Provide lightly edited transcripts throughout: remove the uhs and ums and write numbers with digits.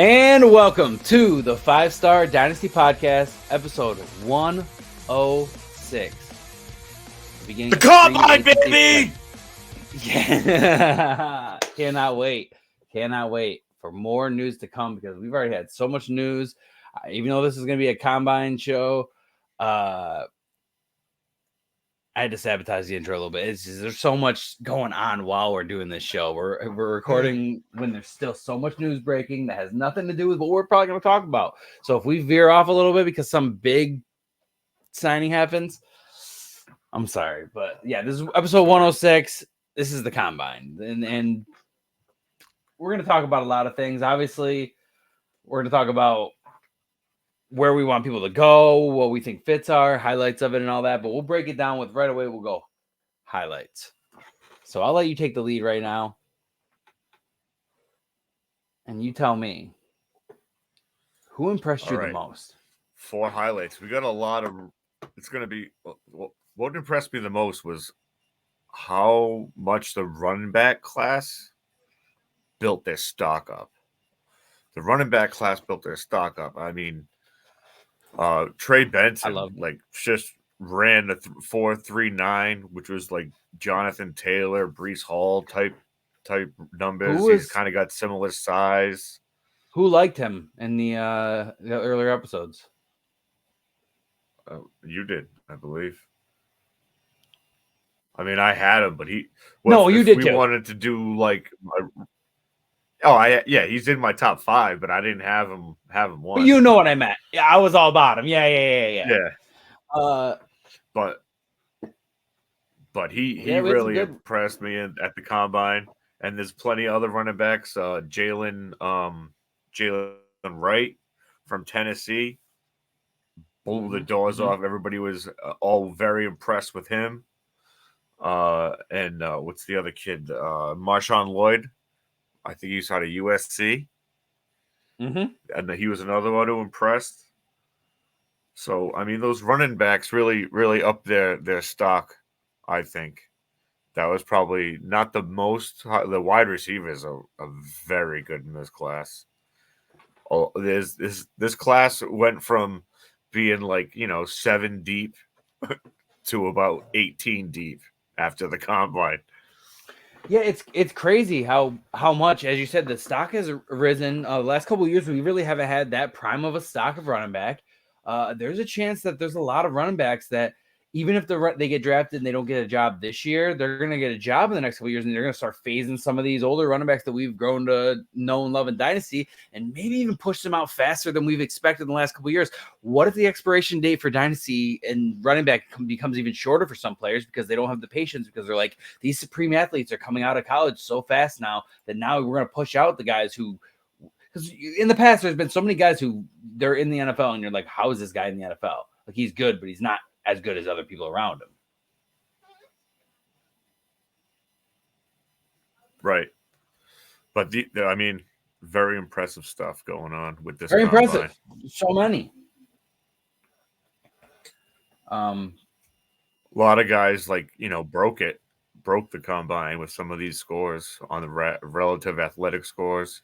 And welcome to the 5-Star Dynasty Podcast, episode 106. The Combine, baby! Yeah. Cannot wait for more news to come because we've already had so much news. Even though this is going to be a Combine show, I had to sabotage the intro a little bit. It's just, there's so much going on while we're doing this show. We're recording when there's still so much news breaking that has nothing to do with what we're probably going to talk about. So if we veer off a little bit because some big signing happens, I'm sorry. But yeah, this is episode 106. This is the Combine. And we're going to talk about a lot of things. Obviously, we're going to talk about where we want people to go, what we think fits are, highlights of it and all that. But we'll break it down with right away. We'll go highlights. So I'll let you take the lead right now. And you tell me, who impressed you the most? 4 highlights. We got a lot of, it's going to be, what impressed me the most was how much the running back class built their stock up. The running back class built their stock up. I mean, Trey Benson just ran the 4.39, which was like Jonathan Taylor, Breece Hall type numbers. He's kind of got similar size. Who liked him in the earlier episodes? You did, I believe. I mean, I had him, but he. No, you did. We wanted to do like. He's in my top 5, but I didn't have him one. But you know what I meant. Yeah, I was all about him. Yeah. But he really impressed me at the Combine, and there's plenty of other running backs. Jalen Wright from Tennessee blew the doors off. Everybody was all very impressed with him. And what's the other kid? Marshawn Lloyd. I think he's out of USC. And he was another one who impressed. So, I mean, those running backs really, really up their stock, I think. That was probably not the most. The wide receivers are very good in this class. This class went from being 7 deep to about 18 deep after the Combine. Yeah, it's crazy how much, as you said, the stock has risen. The last couple of years, we really haven't had that prime of a stock of running back. There's a chance that there's a lot of running backs that even if they get drafted and they don't get a job this year, they're going to get a job in the next couple of years, and they're going to start phasing some of these older running backs that we've grown to know and love in Dynasty, and maybe even push them out faster than we've expected in the last couple of years. What if the expiration date for Dynasty and running back becomes even shorter for some players because they don't have the patience, because they're like, these supreme athletes are coming out of college so fast now that now we're going to push out the guys who, because in the past there's been so many guys who they're in the NFL and you're like, how is this guy in the NFL? Like, he's good, but he's not as good as other people around him. Right. But I mean, very impressive stuff going on with this. Very impressive. So many. A lot of guys broke the Combine with some of these scores on the relative athletic scores.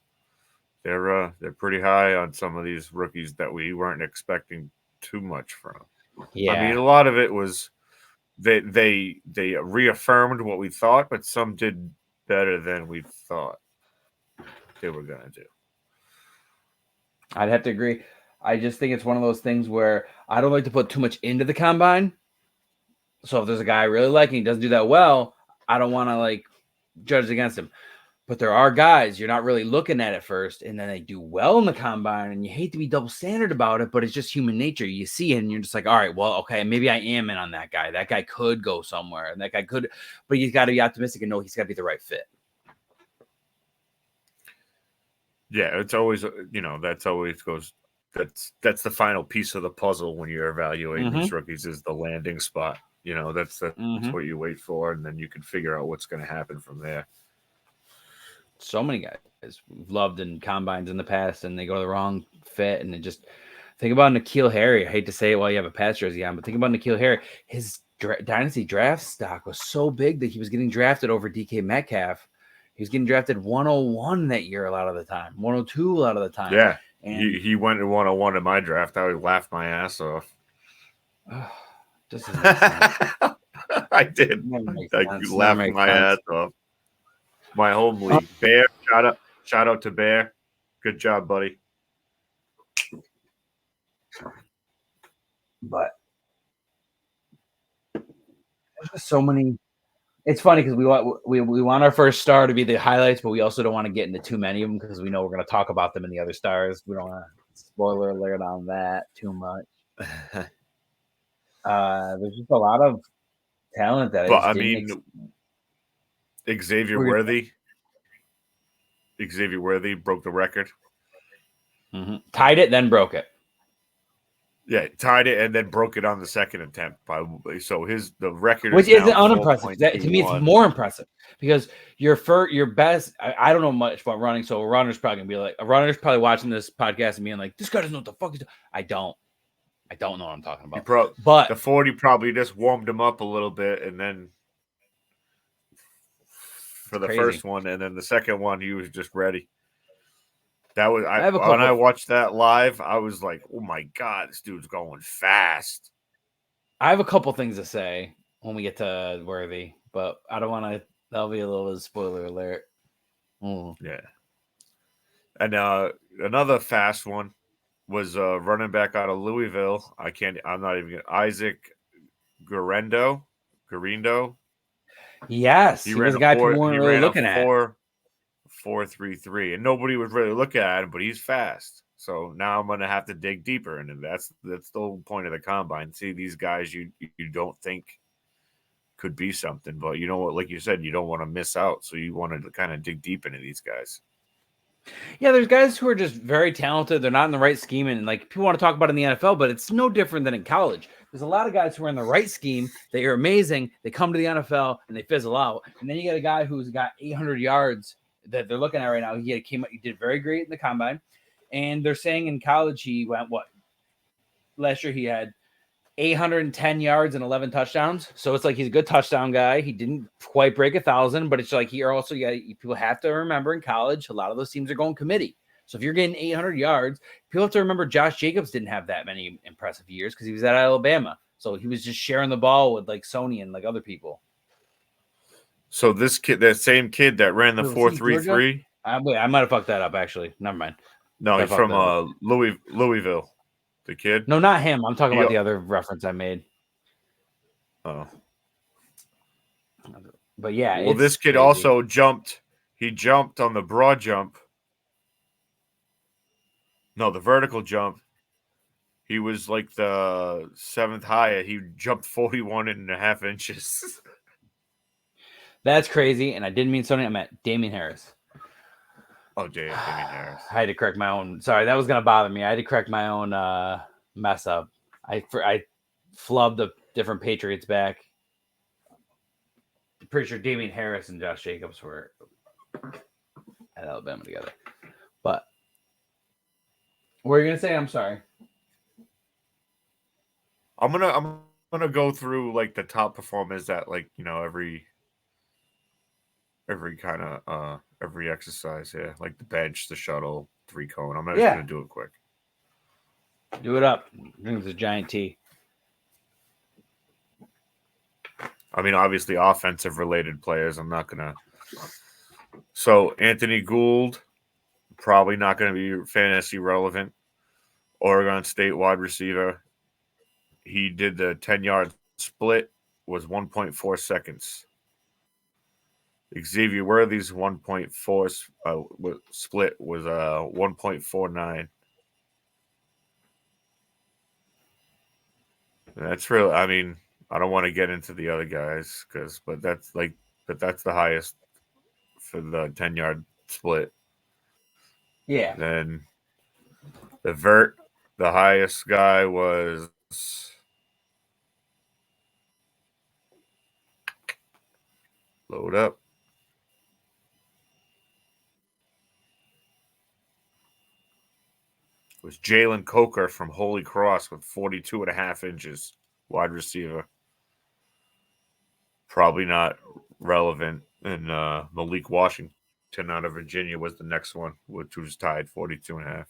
They're pretty high on some of these rookies that we weren't expecting too much from. Yeah. I mean, a lot of it was they reaffirmed what we thought, but some did better than we thought they were going to do. I'd have to agree. I just think it's one of those things where I don't like to put too much into the Combine. So if there's a guy I really like and he doesn't do that well, I don't want to judge against him. But there are guys you're not really looking at first, and then they do well in the Combine, and you hate to be double standard about it, but it's just human nature. You see it, and you're just like, all right, well, okay, maybe I am in on that guy. That guy could go somewhere, and that guy could, but he's got to be optimistic and know he's got to be the right fit. Yeah, it's always, that's the final piece of the puzzle when you're evaluating these rookies is the landing spot. That's what you wait for, and then you can figure out what's going to happen from there. So many guys we've loved in Combines in the past, and they go to the wrong fit. And just think about N'Keal Harry. I hate to say it while you have a Pats jersey on, but think about N'Keal Harry. His Dynasty draft stock was so big that he was getting drafted over DK Metcalf. He was getting drafted 101 that year a lot of the time, 102 a lot of the time. Yeah, and he went to 101 in my draft. I would laugh my ass off. Just doesn't make sense. I did. I laughed my ass off. My home league. Bear, shout out to Bear. Good job, buddy. But there's just so many. It's funny because we want our first star to be the highlights, but we also don't want to get into too many of them because we know we're going to talk about them in the other stars. We don't want to spoiler alert on that too much. There's just a lot of talent that but I mean, Xavier Worthy broke the record. Mm-hmm. Tied it, then broke it. Yeah, tied it and then broke it on the second attempt. So the record, which isn't unimpressive. To me, it's more impressive because your best. I don't know much about running, so a runner's probably gonna be like, a runner's probably watching this podcast and being like, "This guy doesn't know what the fuck he's doing." I don't know what I'm talking about. But the 40 probably just warmed him up a little bit, and then for the first one, and then the second one, he was just ready. That was when I watched that live, I was like, "Oh my god, this dude's going fast." I have a couple things to say when we get to Worthy, but I don't want to. That'll be a little spoiler alert. Yeah. And another fast one was running back out of Louisville. I'm not even Isaac Garindo. Yes, he was a guy people weren't really looking at. 4.33, and nobody was really looking at him, but he's fast. So now I'm going to have to dig deeper, and that's the whole point of the combine. See these guys you don't think could be something, but you know what? Like you said, you don't want to miss out, so you want to kind of dig deep into these guys. Yeah, there's guys who are just very talented. They're not in the right scheme, and like people want to talk about in the NFL, but it's no different than in college. There's a lot of guys who are in the right scheme. They are amazing. They come to the NFL and they fizzle out. And then you got a guy who's got 800 yards that they're looking at right now. He did very great in the combine, and they're saying in college he went last year he had 810 yards and 11 touchdowns. So it's like he's a good touchdown guy. He didn't quite break 1,000, but it's like people have to remember in college a lot of those teams are going committee. So if you're getting 800 yards, people have to remember Josh Jacobs didn't have that many impressive years because he was at Alabama. So he was just sharing the ball with like Sony and like other people. So this kid, that same kid that ran the 4.33. I might have fucked that up actually. Never mind. No, he's from Louisville. The kid? No, not him. I'm talking about the other reference I made. Oh. But yeah. Well, this kid also jumped. He jumped on the broad jump. No, the vertical jump. He was like the 7th high. He jumped 41.5 inches. That's crazy. And I didn't mean Sony. I meant Damian Harris. Oh, Damian Harris. I had to correct my own. Sorry, that was going to bother me. I had to correct my own mess up. I flubbed a different Patriots back. I'm pretty sure Damian Harris and Josh Jacobs were at Alabama together. But what are you going to say? I'm sorry. I'm gonna go through like the top performers that like every kind of every exercise, like the bench, the shuttle, 3-cone. I'm just gonna do it quick. Do it up. Drink the giant tea. I mean, obviously, offensive related players. I'm not gonna. So Anthony Gould, probably not gonna be fantasy relevant. Oregon State wide receiver. He did the 10-yard split, was 1.4 seconds. Xavier Worthy's 1.4 split was 1.49. That's real. I mean, I don't want to get into the other guys but that's the highest for the 10-yard split. Yeah. Then the vert, the highest guy was. Load up. It was Jalen Coker from Holy Cross with 42.5 inches, wide receiver. Probably not relevant. And Malik Washington 10 out of Virginia was the next one, which was tied 42.5.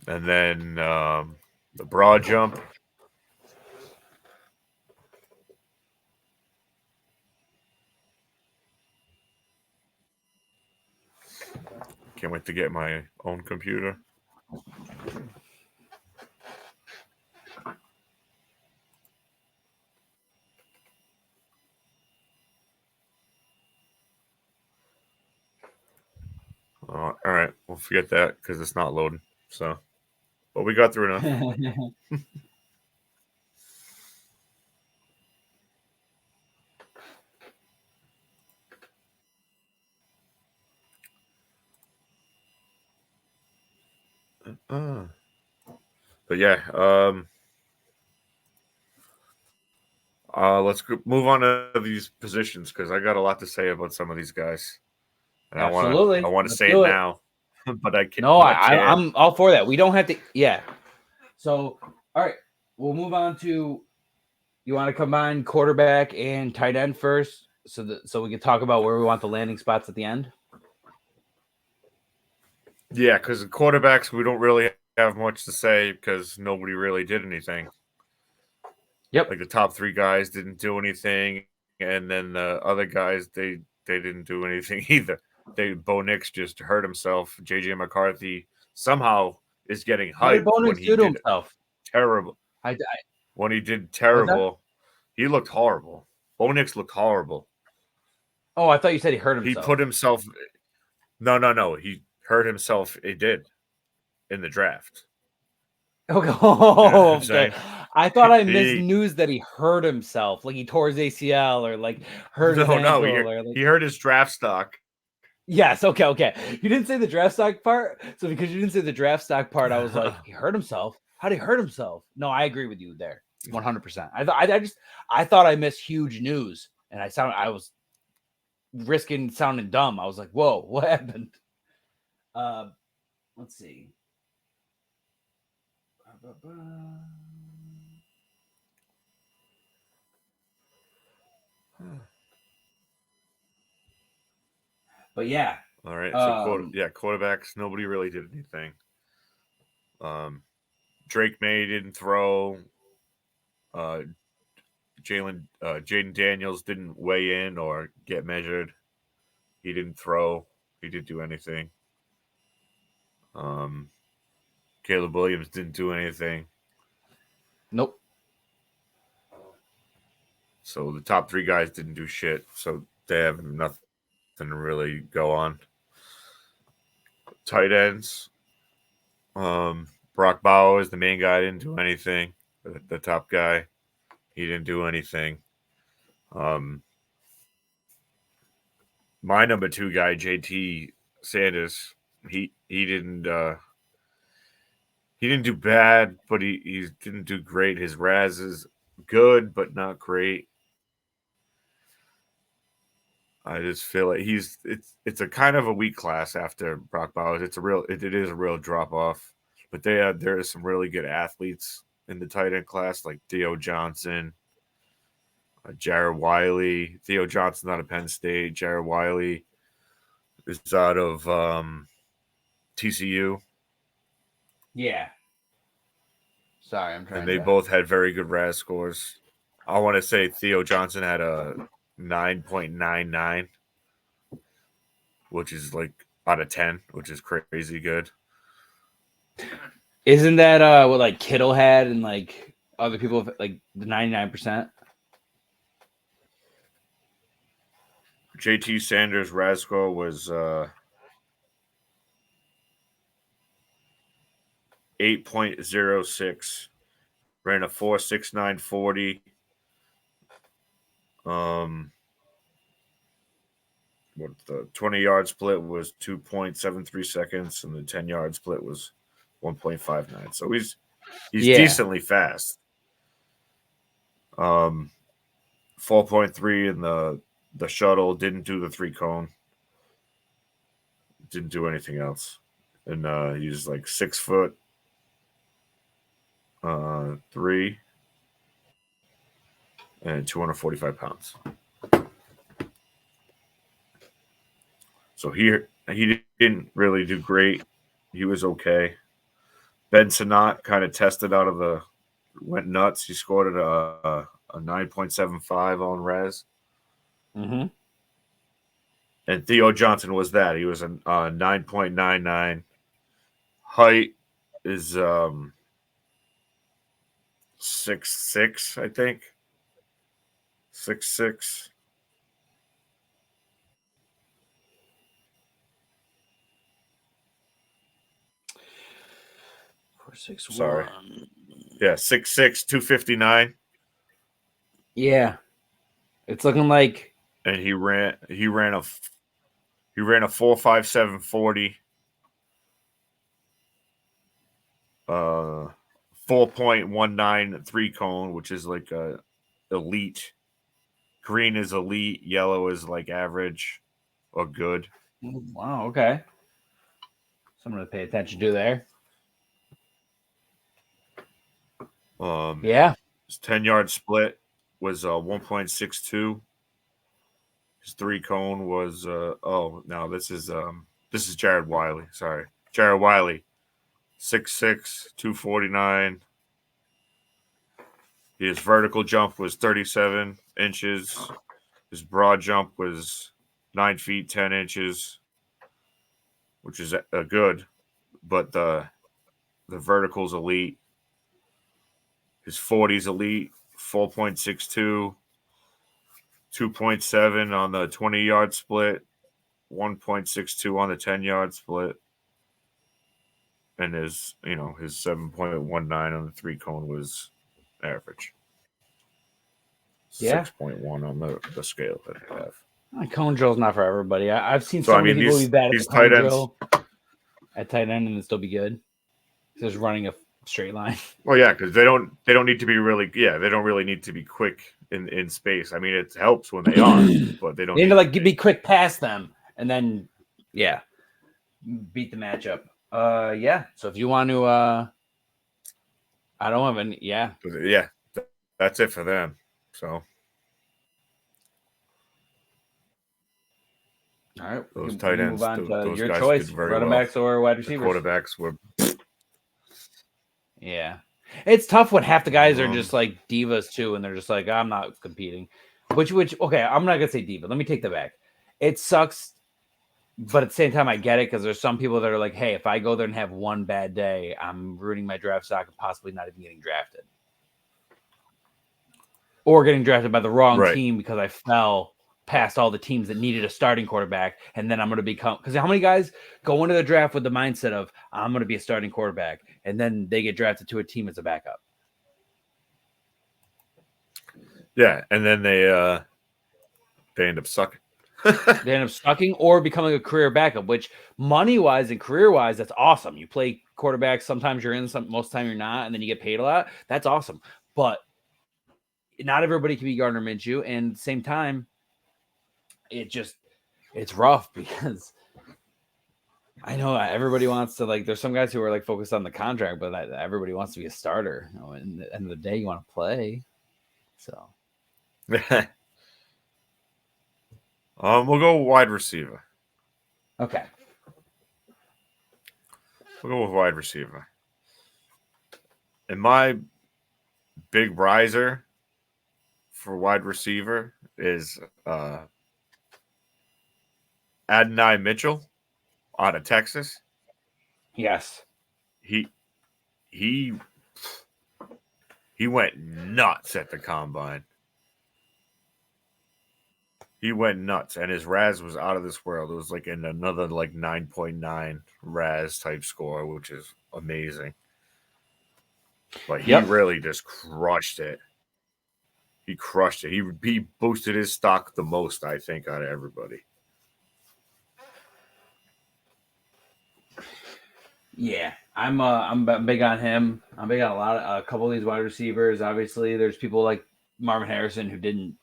And then the broad jump. Can't wait to get my own computer. All right, we'll forget that because it's not loading. So, but we got through enough. But yeah, let's move on to these positions because I got a lot to say about some of these guys, and Absolutely. I want to Let's say it do now, but I can't. No, But I can't. I'm all for that. We don't have to. Yeah. So, all right, we'll move on to. You want to combine quarterback and tight end first, so we can talk about where we want the landing spots at the end. Yeah, because the quarterbacks we don't really have much to say because nobody really did anything. Yep. Like the top three guys didn't do anything, and then the other guys they didn't do anything either. Bo Nix just hurt himself. JJ McCarthy somehow is getting What did hyped Bo when Nix he do to did himself? terrible. I When he did what's that? terrible, he looked horrible. Bo Nix looked horrible. Oh, I thought you said he hurt He himself. put himself. No. He hurt himself. He did in the draft. Okay. You know what I'm Okay. saying? I thought I missed news that he hurt himself, like he tore his ACL or like hurt his ankle or like. He hurt his draft stock. Yes. Okay. You didn't say the draft stock part, so because you didn't say the draft stock part, I was like, he hurt himself. How did he hurt himself? No, I agree with you there, 100%. I thought I missed huge news, and I was risking sounding dumb. I was like, whoa, what happened? Let's see. But yeah. All right. So quarterbacks. Nobody really did anything. Drake May didn't throw. Jaden Daniels didn't weigh in or get measured. He didn't throw. He didn't do anything. Caleb Williams didn't do anything. Nope. So the top three guys didn't do shit. So they have nothing to really go on. Tight ends. Brock Bowers, the main guy, didn't do anything. The top guy, he didn't do anything. My number two guy, JT Sanders, he didn't do bad, but he didn't do great. His RAS is good, but not great. I just feel like it's a kind of a weak class after Brock Bowers. It is a real drop off. But there are some really good athletes in the tight end class, like Theo Johnson, Jared Wiley. Theo Johnson out of Penn State. Jared Wiley is out of TCU. Yeah. Sorry, I'm trying. And they both had very good RAS scores. I want to say Theo Johnson had a 9.99, which is like out of 10, which is crazy good. Isn't that what like Kittle had and like other people like the 99%? JT Sanders' RAS score was 8.06. Ran a 4.69 40. What the 20-yard split was 2.73 seconds, and the 10-yard split was 1.59. So he's decently fast. 4.3 in the shuttle, didn't do the 3-cone, didn't do anything else, and he's like 6 foot 3 and 245 pounds. So he didn't really do great. He was okay. Ben Sinnott kind of tested out of went nuts. He scored at a 9.75 on res. Mm-hmm. And Theo Johnson was that. He was a 9.99. Height is 6'6", I think. 6'6". Sorry. Yeah, 6'6", 259. Yeah. It's looking like And he ran a 4.57 40. 4.19 3-cone, which is like elite. Green is elite, yellow is like average or good. wow, okay. Something to pay attention to there. Yeah. His 10-yard split was 1.62. His 3-cone was this is Jared Wiley. Sorry. Jared Wiley. 6'6", 249. His vertical jump was 37 inches. His broad jump was 9 feet 10 inches, which is good, but the vertical's elite. His 40's elite, 4.62, 2.7 on the 20-yard split, 1.62 on the 10-yard split, and his 7.19 on the 3-cone was average. Yeah. 6.1 on the scale that I have. Cone drill's not for everybody. I've seen so many people be bad at the cone tight ends, drill at tight end and still be good. Just running a straight line. Well, yeah, because they don't need to be really they don't really need to be quick in space. I mean, it helps when they are, but they don't need to like be quick past them and then beat the matchup. Yeah. So if you want to I don't have any that's it for them. So all right, those tight ends move on to your guys choice, did very running well. backs or wide receivers. The quarterbacks were it's tough when half the guys are just like divas too, and they're just like, I'm not competing. Which okay, I'm not gonna say diva. Let me take that back. It sucks, but at the same time, I get it because there's some people that are like, hey, if I go there and have one bad day, I'm ruining my draft stock and possibly not even getting drafted, or getting drafted by the wrong team because I fell past all the teams that needed a starting quarterback, and then I'm going to become, because how many guys go into the draft with the mindset of I'm going to be a starting quarterback, and then they get drafted to a team as a backup. Yeah, and then they end up sucking. They end up sucking or becoming a career backup, which money-wise and career-wise, that's awesome. You play quarterback, sometimes you're in, most of the time you're not, and then you get paid a lot. That's awesome. But not everybody can be Gardner Minshew, and at the same time, it's rough because I know everybody wants to, like, there's some guys who are like focused on the contract, but everybody wants to be a starter. You know, and at the end of the day, you want to play. So we'll go wide receiver. Okay. We'll go with wide receiver. And my big riser for wide receiver is Adonai Mitchell out of Texas. Yes. He went nuts at the combine. He went nuts, and his RAS was out of this world. It was like in another 9.9 RAS type score, which is amazing. But he really just crushed it. He crushed it. He boosted his stock the most, I think, out of everybody. Yeah, I'm big on him. I'm big on a couple of these wide receivers. Obviously, there's people like Marvin Harrison who didn't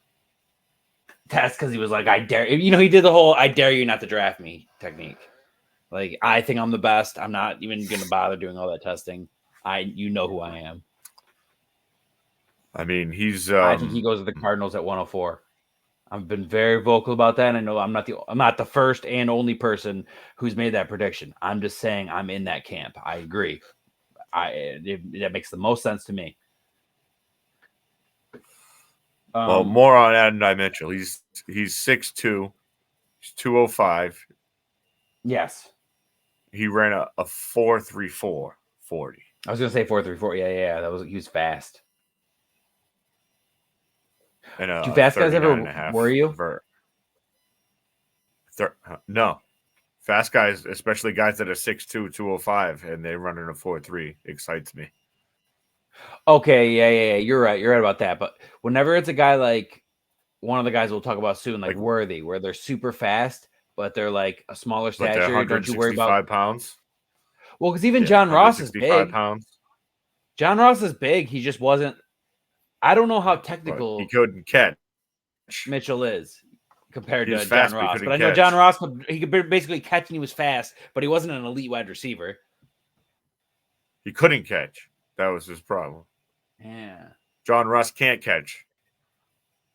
test because he was like, I dare you. He did the whole "I dare you not to draft me" technique. Like, I think I'm the best. I'm not even going to bother doing all that testing. You know who I am. I mean, he's. I think he goes to the Cardinals at 104. I've been very vocal about that. And I know I'm not the first and only person who's made that prediction. I'm just saying I'm in that camp. I agree. That makes the most sense to me. Well, more on Adonai Mitchell. He's 6'2", he's 205. Yes. He ran a 4.34 40. I was gonna say 4.34. Yeah. He was fast. And Do fast guys ever worry you? No. Fast guys, especially guys that are 6'2", 205, and they run in a 4.3, excites me. Okay, yeah. You're right about that. But whenever it's a guy like one of the guys we'll talk about soon, like Worthy, where they're super fast, but they're like a smaller stature, don't you worry about pounds? Well, because even John Ross is big. Pounds. John Ross is big. He just wasn't. I don't know how technical he couldn't catch. Mitchell is compared to fast, John Ross. But I catch. know John Ross could basically catch and he was fast, but he wasn't an elite wide receiver. He couldn't catch. That was his problem. Yeah. John Ross can't catch.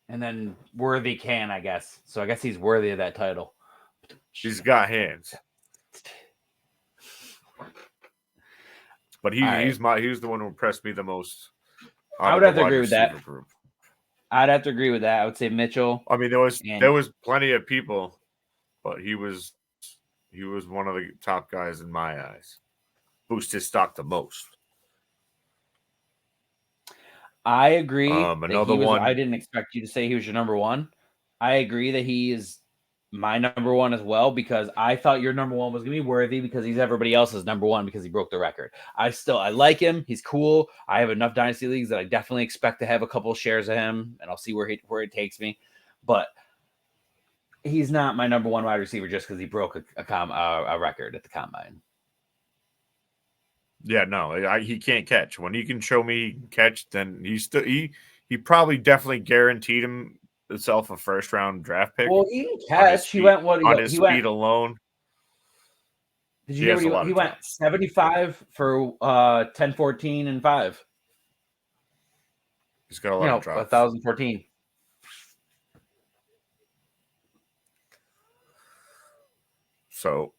And then Worthy can, I guess. So I guess he's worthy of that title. He's got hands. But he's the one who impressed me the most. I would have to agree with that. Group. I'd have to agree with that. I would say Mitchell. I mean, there was plenty of people, but he was one of the top guys in my eyes. Boost his stock the most. I agree. Another one. I didn't expect you to say he was your number one. I agree that he is my number one as well, because I thought your number one was going to be Worthy because he's everybody else's number one because he broke the record. I like him. He's cool. I have enough dynasty leagues that I definitely expect to have a couple of shares of him, and I'll see where it takes me. But he's not my number one wide receiver just because he broke a record at the combine. Yeah, no, he can't catch. When he can show me he can catch, then he probably definitely guaranteed himself a first round draft pick. Well, he didn't catch. He went on his speed alone. Did you hear he went 75 for 10, 14, and 5. He's got a lot of drops. 1,014. So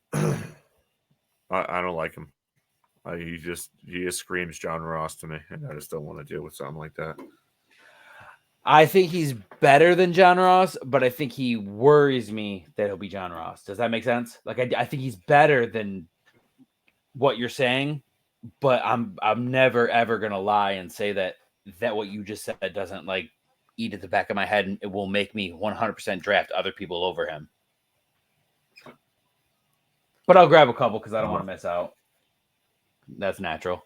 I don't like him. He just screams John Ross to me, and I just don't want to deal with something like that. I think he's better than John Ross, but I think he worries me that he'll be John Ross. Does that make sense? Like I think he's better than what you're saying, but I'm never ever gonna lie and say that what you just said doesn't like eat at the back of my head, and it will make me 100% draft other people over him. But I'll grab a couple because I don't want to miss out. That's natural.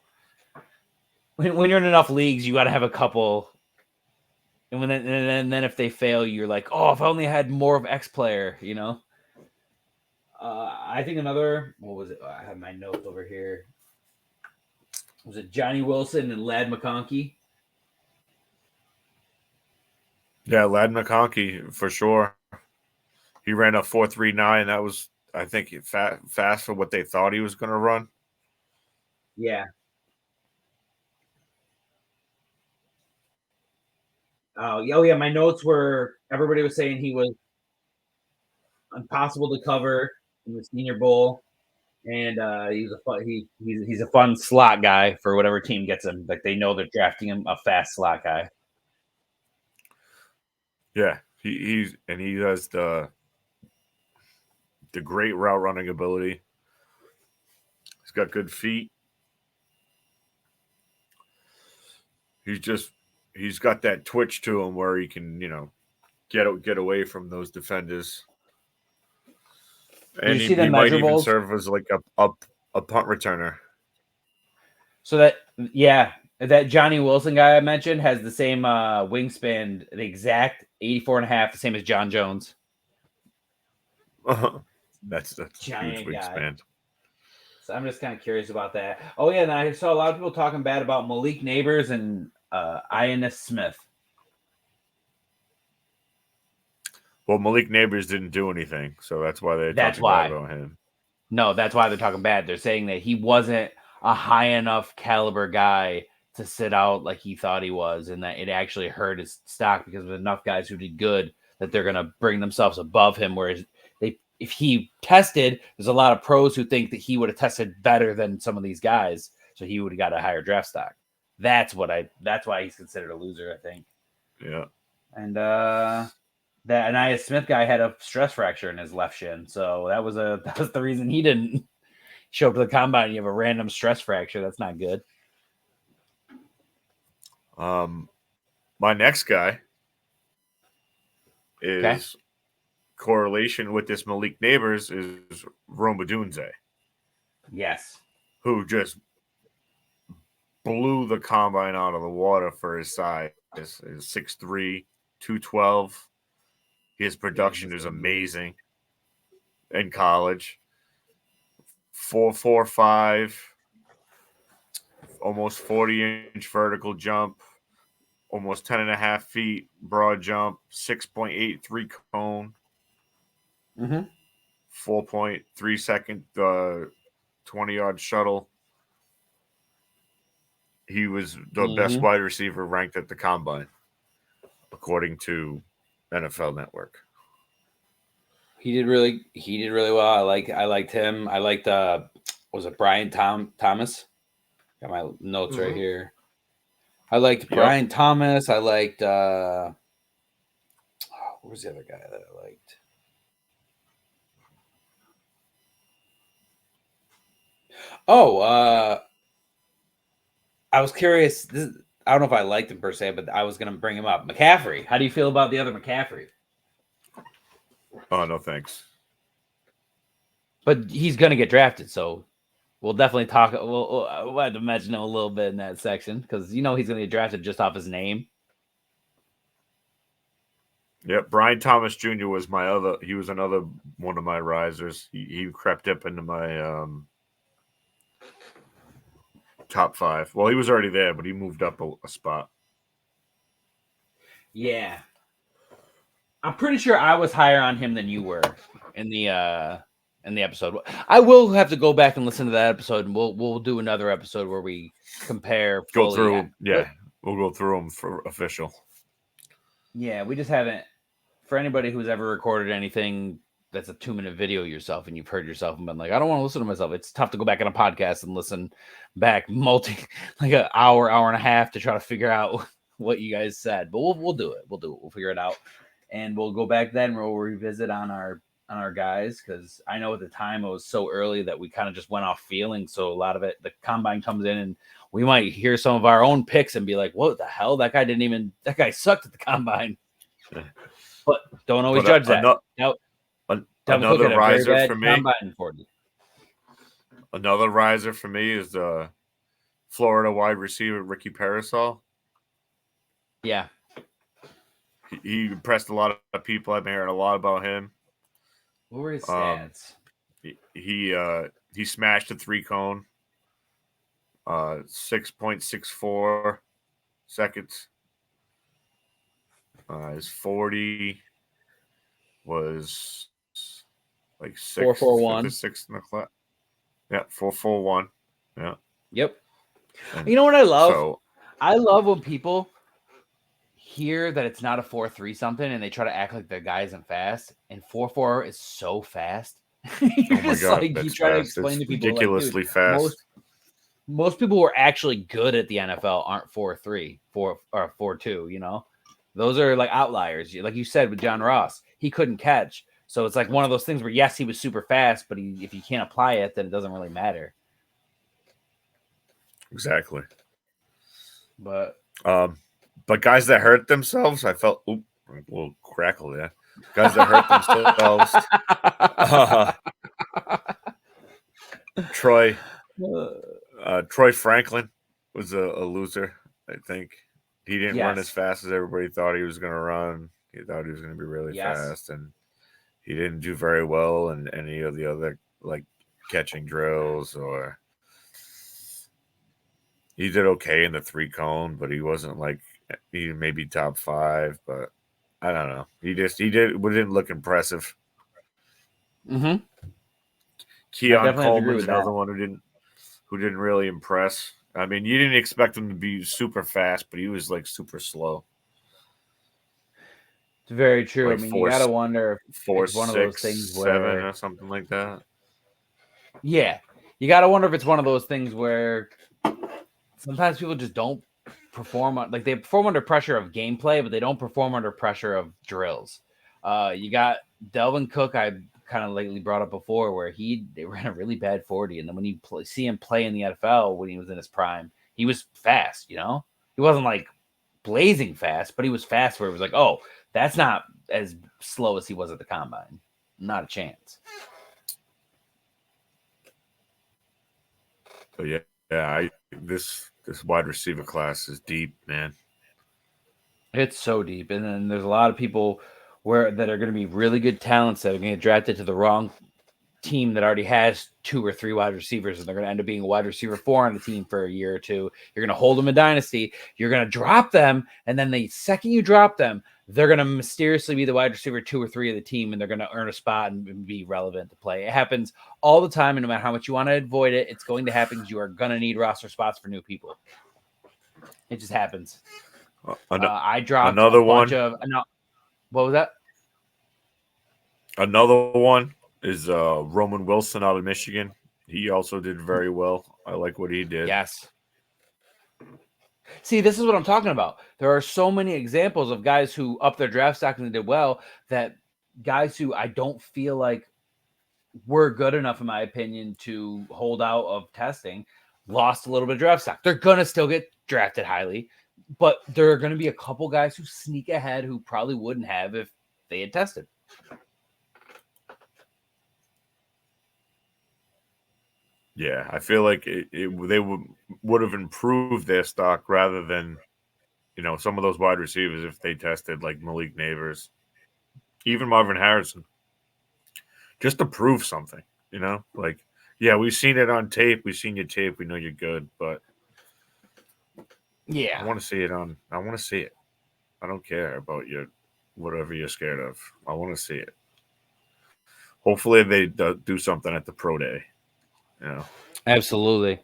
When you're in enough leagues, you got to have a couple. And then if they fail, you're like, oh, if I only had more of X player, you know? I think another, what was it? I have my notes over here. Was it Johnny Wilson and Ladd McConkey? Yeah, Ladd McConkey, for sure. He ran a 4.39. That was, I think, fast for what they thought he was going to run. Yeah. Oh yeah. My notes were everybody was saying he was impossible to cover in the Senior Bowl, and he's a fun slot guy for whatever team gets him. Like they know they're drafting him a fast slot guy. Yeah, he has the great route running ability. He's got good feet. He's got that twitch to him where he can, get away from those defenders. And he might even serve as like a punt returner. So that Johnny Wilson guy I mentioned has the same wingspan, the exact 84.5, the same as John Jones. That's giant huge wingspan. So I'm just kind of curious about that. Oh yeah, and I saw a lot of people talking bad about Malik Neighbors and Ionis Smith. Well, Malik Neighbors didn't do anything, so that's why they're talking bad about him. No, that's why they're talking bad. They're saying that he wasn't a high enough caliber guy to sit out like he thought he was, and that it actually hurt his stock because of enough guys who did good that they're going to bring themselves above him. Whereas if he tested, there's a lot of pros who think that he would have tested better than some of these guys, so he would have got a higher draft stock. That's why he's considered a loser, I think. Yeah. And that Anaya Smith guy had a stress fracture in his left shin, so that was the reason he didn't show up to the combine. And you have a random stress fracture. That's not good. My next guy is correlation with this Malik Neighbors is Roma Dunze. Yes. Who just blew the combine out of the water for his size. He's 6'3", 212. His production is amazing in college. 4.45, almost 40-inch vertical jump, almost 10.5 feet broad jump, 6.83 cone, 4.3 second 20-yard shuttle. He was the best wide receiver ranked at the combine, according to NFL Network. He did really well. I liked him. I liked was it Brian Thomas? Got my notes right here. I liked Brian Thomas. I liked what was the other guy that I liked? I was curious. I don't know if I liked him per se, but I was going to bring him up. McCaffrey. How do you feel about the other McCaffrey? Oh, no, thanks. But he's going to get drafted, so we'll definitely talk. We'll have to mention him a little bit in that section because he's going to get drafted just off his name. Yep, Brian Thomas Jr. was he was another one of my risers. He crept up into my top 5. Well, he was already there, but he moved up a spot. Yeah. I'm pretty sure I was higher on him than you were in the episode. I will have to go back and listen to that episode, and we'll do another episode where we compare. Go through, we'll go through them for official. Yeah, we just haven't. For anybody who's ever recorded anything that's a 2-minute video yourself, and you've heard yourself and been like, I don't want to listen to myself. It's tough to go back on a podcast and listen back like an hour and a half to try to figure out what you guys said. But we'll do it. We'll figure it out. And we'll go back then. We'll revisit on our guys because I know at the time it was so early that we kind of just went off feeling. So a lot of it, the combine comes in, and we might hear some of our own picks and be like, "What the hell? That guy sucked at the combine." But don't always judge that. Another riser for me. Another riser for me is the Florida wide receiver Ricky Parasol. Yeah. He impressed a lot of people. I've been hearing a lot about him. What were his stats? He smashed a 3-cone, 6.64 seconds. His 40 was like 4.41. 6 in the class. Yeah, 4.41. Yeah. Yep. And you know what I love? I love when people hear that it's not a 4.3 something and they try to act like their guy isn't fast, and 4.4 is so fast. Oh my god, you try to explain to people ridiculously like, fast. Most people who are actually good at the NFL aren't 4.3, 4 or 4.2. You know, those are like outliers. Like you said with John Ross, he couldn't catch, so it's like one of those things where yes, he was super fast, but if you can't apply it, then it doesn't really matter. Exactly. But guys that hurt themselves, I felt a little crackle there. Guys that hurt themselves. Troy Franklin was a loser, I think. He didn't run as fast as everybody thought he was going to run. He thought he was going to be really fast, and he didn't do very well in any of the other like catching drills, or he did okay in the 3-cone, but he wasn't like he maybe top 5, but I don't know. He didn't look impressive. Mm-hmm. Keon Coleman's another one who didn't really impress. I mean, you didn't expect him to be super fast, but he was like super slow. It's very true. Like I mean, you got to wonder if 4, it's one of those 6, things 7 where, or something like that. yeah, you got to wonder if it's one of those things where sometimes people just don't perform like they perform under pressure of gameplay, but they don't perform under pressure of drills. You got Delvin Cook. I kind of lately brought up before where they ran a really bad 40, and then when you see him play in the NFL when he was in his prime, he was fast. He wasn't like blazing fast, but he was fast where it was like, oh, that's not as slow as he was at the combine. Not a chance. So this wide receiver class is deep, man. It's so deep, and then there's a lot of people that are going to be really good talents that are going to get drafted to the wrong team that already has 2 or 3 wide receivers, and they're going to end up being a wide receiver 4 on the team for a year or 2. You're going to hold them in Dynasty. You're going to drop them, and then the second you drop them, they're going to mysteriously be the wide receiver 2 or 3 of the team, and they're going to earn a spot and be relevant to play. It happens all the time, and no matter how much you want to avoid it, it's going to happen because you are going to need roster spots for new people. It just happens. I dropped another a bunch one. of no, what was that? Another one is Roman Wilson out of Michigan. He also did very well. I like what he did. Yes. See, this is what I'm talking about. There are so many examples of guys who upped their draft stock and they did well, that guys who I don't feel like were good enough, in my opinion, to hold out of testing, lost a little bit of draft stock. They're going to still get drafted highly, but there are going to be a couple guys who sneak ahead who probably wouldn't have if they had tested. Yeah, I feel like they would have improved their stock rather than, some of those wide receivers if they tested, like Malik Neighbors, even Marvin Harrison, just to prove something. Like, yeah, we've seen it on tape. We've seen your tape. We know you're good, but yeah, I want to see it I want to see it. I don't care about whatever you're scared of. I want to see it. Hopefully they do something at the pro day. Absolutely.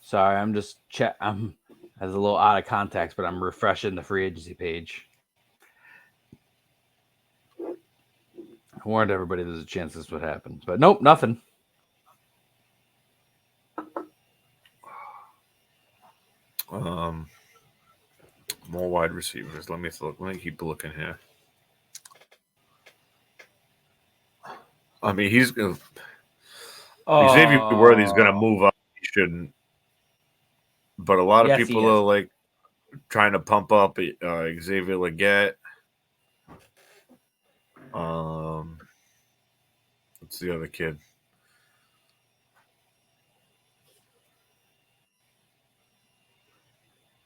Sorry, I'm just I'm as a little out of context, but I'm refreshing the free agency page. I warned everybody there's a chance this would happen, but nope, nothing. More wide receivers. Let me keep looking here. I mean, Xavier Worthy's going to move up. He shouldn't. But a lot of people are like trying to pump up Xavier Legette. What's the other kid?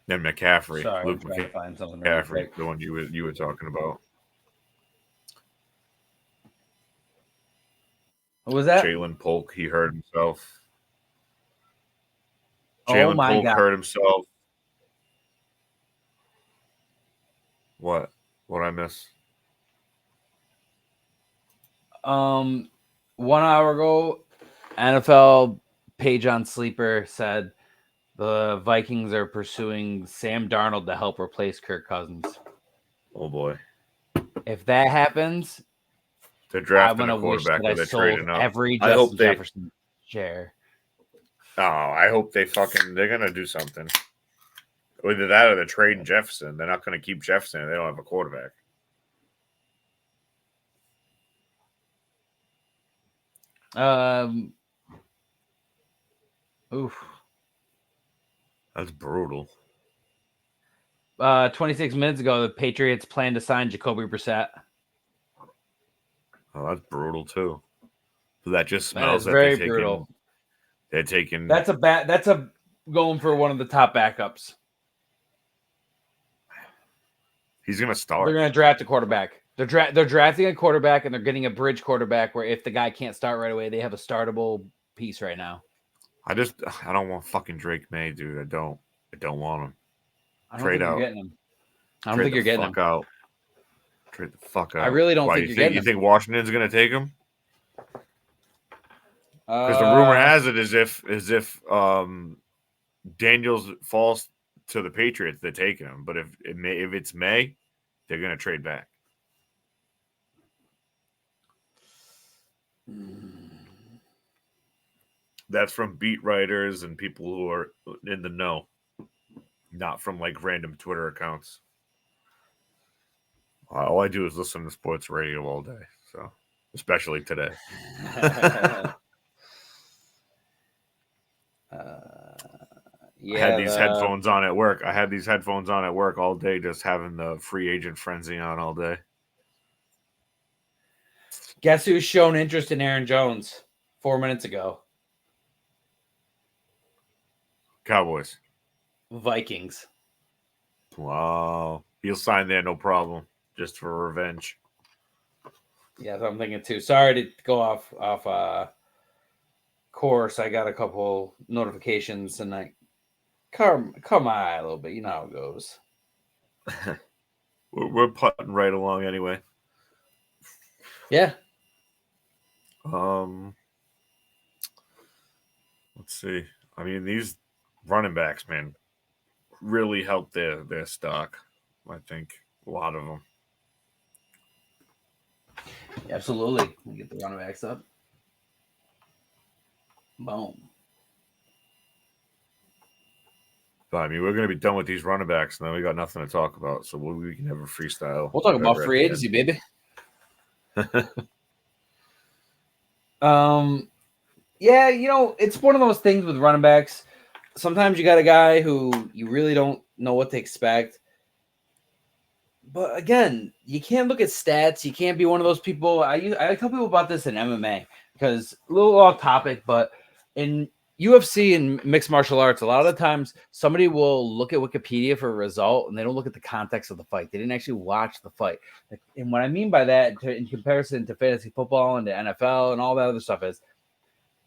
Then McCaffrey. Sorry, Luke I'm trying to find something McCaffrey, really quick. the one you were talking about. What was that? Jalen Polk, he hurt himself. Oh my Polk God. hurt himself. What? What I miss? 1 hour ago, NFL page on Sleeper said the Vikings are pursuing Sam Darnold to help replace Kirk Cousins. Oh boy! If that happens, they're drafting I'm a quarterback. wish that I sold every Justin Jefferson share. Oh, I hope they're gonna do something. Either that or they're trading Jefferson. They're not gonna keep Jefferson if they don't have a quarterback. Oof. That's brutal. 26 minutes ago, the Patriots plan to sign Jacoby Brissett. Oh, that's brutal too. So that just smells that very brutal. They're taking. That's a going for one of the top backups. He's gonna start. They're gonna draft a quarterback. They're drafting a quarterback, and they're getting a bridge quarterback where if the guy can't start right away, they have a startable piece right now. I don't want fucking Drake May, dude. I don't want him. I don't think you're getting him. I don't Trade think you're getting him. Out. Trade the fuck out. I really don't think you're getting him. You think Washington's gonna take him? Because the rumor has it as if Daniels falls to the Patriots, they're taking him. But if it's May, they're gonna trade back. That's from beat writers and people who are in the know, not from like random Twitter accounts. All I do is listen to sports radio all day, so especially today. I had these headphones on at work. I had these headphones on at work all day, just having the free agent frenzy on all day. Guess who's shown interest in Aaron Jones 4 minutes ago? Cowboys. Vikings. Wow. He'll sign there, no problem, just for revenge. Yeah, that's what I'm thinking too. Sorry to go off course. I got a couple notifications and I caught my eye a little bit. You know how it goes. We're putting right along anyway. Yeah. Let's see. I mean, these running backs, man, really helped their stock. I think a lot of them. Absolutely. We get the running backs up. Boom. But I mean, we're going to be done with these running backs, and then we got nothing to talk about. So we can have a freestyle. We'll talk about free agency, baby. Yeah, you know, it's one of those things with running backs. Sometimes you got a guy who you really don't know what to expect. But again, you can't look at stats. You can't be one of those people. I tell people about this in MMA because a little off topic, but in UFC and mixed martial arts, a lot of the times somebody will look at Wikipedia for a result and they don't look at the context of the fight. They didn't actually watch the fight. And what I mean by that, in comparison to fantasy football and the NFL and all that other stuff, is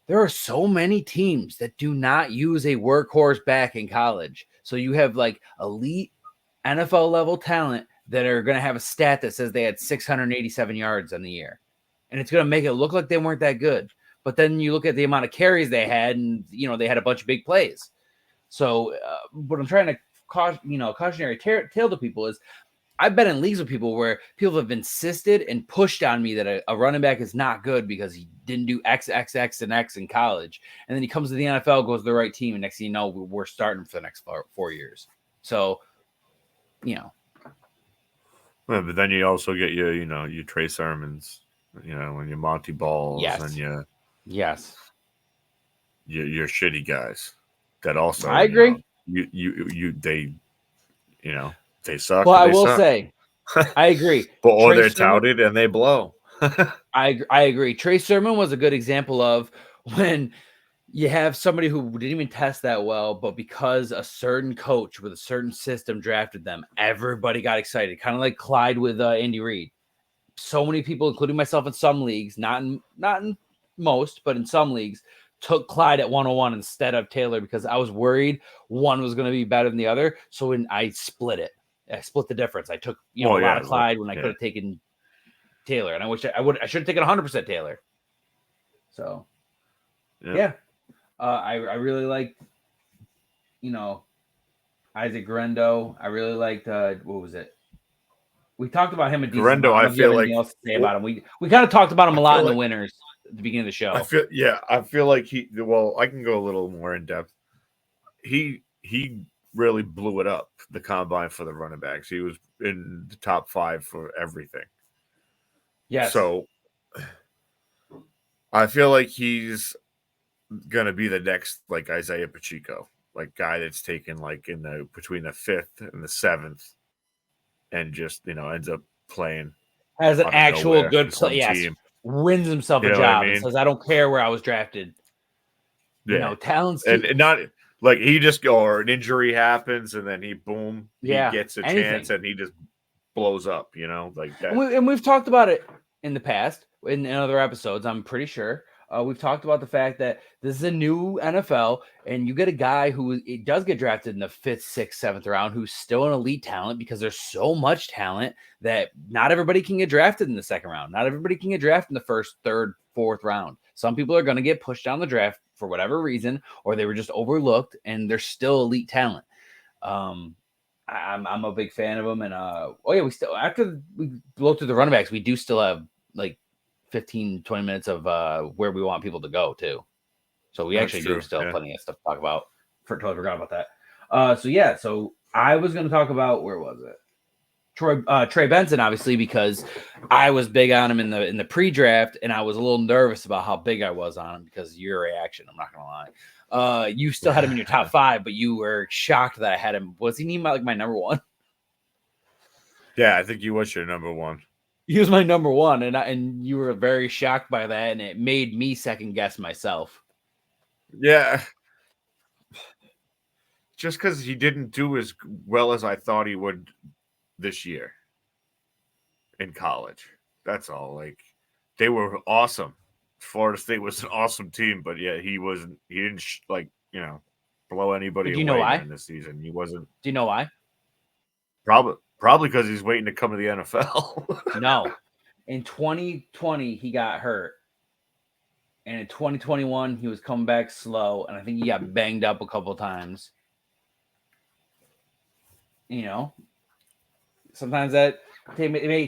there are so many teams that do not use a workhorse back in college. So you have like elite NFL level talent that are going to have a stat that says they had 687 yards in the year. And it's going to make it look like they weren't that good. But then you look at the amount of carries they had, and, you know, they had a bunch of big plays. So what I'm trying to cautionary tale to people is I've been in leagues with people where people have insisted and pushed on me that a running back is not good because he didn't do X, X, X, and X in college. And then he comes to the NFL, goes to the right team, and next thing you know, we're starting for the next 4 years. So, you know. Yeah, but then you also get your Trey Sermons, and your Monty Balls, and your shitty guys that also. I agree. They suck. Well, I will say, I agree. Or they're touted and they blow. I agree. Trey Sermon was a good example of when you have somebody who didn't even test that well, but because a certain coach with a certain system drafted them, everybody got excited. Kind of like Clyde with Andy Reid. So many people, including myself in some leagues, not in most, but in some leagues, took Clyde at 101 instead of Taylor because I was worried one was going to be better than the other. So when I split it, I split the difference. I took a lot of Clyde when I could have taken Taylor, and I wish I should have taken 100% Taylor. So, I really liked, Isaac Guerrero. I really liked what was it? We talked about him a decent Guerrero. I feel like else to say about him. We kind of talked about him a lot in the winners at the beginning of the show. I feel like I can go a little more in depth. He really blew it up, the combine for the running backs. He was in the top 5 for everything. Yeah. So I feel like he's gonna be the next like Isaiah Pacheco, like guy that's taken like between the 5th and the 7th, and just ends up playing as an actual good player. Yes, wins himself a job and says, "I don't care where I was drafted." Yeah, talents and not like he just or an injury happens and then he gets a chance and he just blows up. Like that. And we've talked about it in the past in other episodes. I'm pretty sure. We've talked about the fact that this is a new NFL, and you get a guy who does get drafted in the 5th, 6th, 7th round, who's still an elite talent because there's so much talent that not everybody can get drafted in the 2nd round. Not everybody can get drafted in the 1st, 3rd, 4th round. Some people are going to get pushed down the draft for whatever reason, or they were just overlooked, and they're still elite talent. I'm a big fan of them, and we still, after we blow through the running backs, we do still have like 15-20 minutes of where we want people to go too. So we That's actually true, do still have yeah. plenty of stuff to talk about. Totally forgot about that. So I was going to talk about, where was it? Trey Benson, obviously, because I was big on him in the pre-draft, and I was a little nervous about how big I was on him because of your reaction. I'm not gonna lie. You still had him in your top 5, but you were shocked that I had him. Was he my number 1? Yeah, I think he was your number 1. He was my number 1, and you were very shocked by that, and it made me second guess myself. Yeah. Just because he didn't do as well as I thought he would this year in college. That's all. Like, they were awesome. Florida State was an awesome team, but yeah, he didn't blow anybody Do you know away why? during the season. He wasn't. Do you know why? Probably because he's waiting to come to the NFL. No. In 2020, he got hurt. And in 2021, he was coming back slow. And I think he got banged up a couple times. You know, sometimes it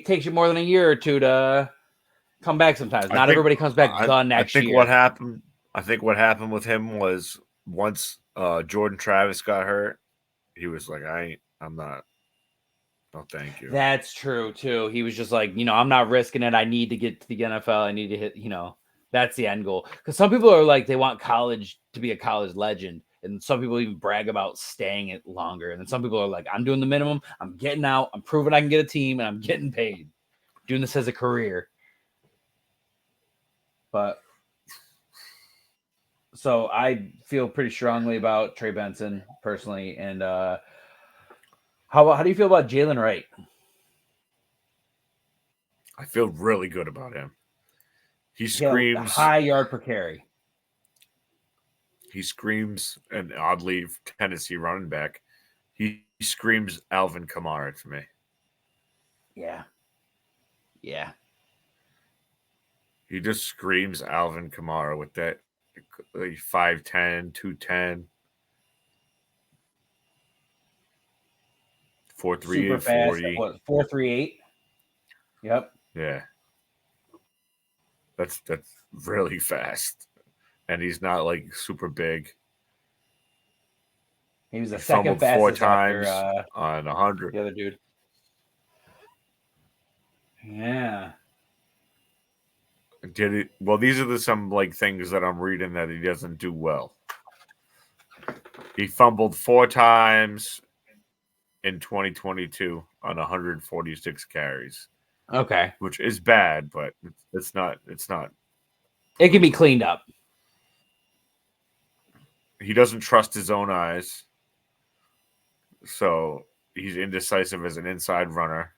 takes you more than a year or two to come back sometimes. Not everybody comes back the next year. I think what happened with him was once Jordan Travis got hurt, he was like, I'm not. No, thank you. That's true, too. He was just like, I'm not risking it. I need to get to the NFL. I need to hit, that's the end goal. Because some people are like, they want college to be a college legend. And some people even brag about staying it longer. And then some people are like, I'm doing the minimum. I'm getting out. I'm proving I can get a team. And I'm getting paid. Doing this as a career. But so I feel pretty strongly about Trey Benson personally. And how do you feel about Jalen Wright? I feel really good about him. He screams high yard per carry. He screams, and oddly, Tennessee running back, he screams Alvin Kamara to me. Yeah. Yeah. He just screams Alvin Kamara with that 5'10", 210. 4.38, 40. What, 4.38? Yep. Yeah. That's really fast. And he's not like super big. He was the second fastest 4 times after, on 100. The other dude. Yeah. Well, these are some things that I'm reading that he doesn't do well. He fumbled 4 times in 2022 on 146 carries. Okay. Which is bad, but it's not. It can be cleaned up. He doesn't trust his own eyes. So he's indecisive as an inside runner.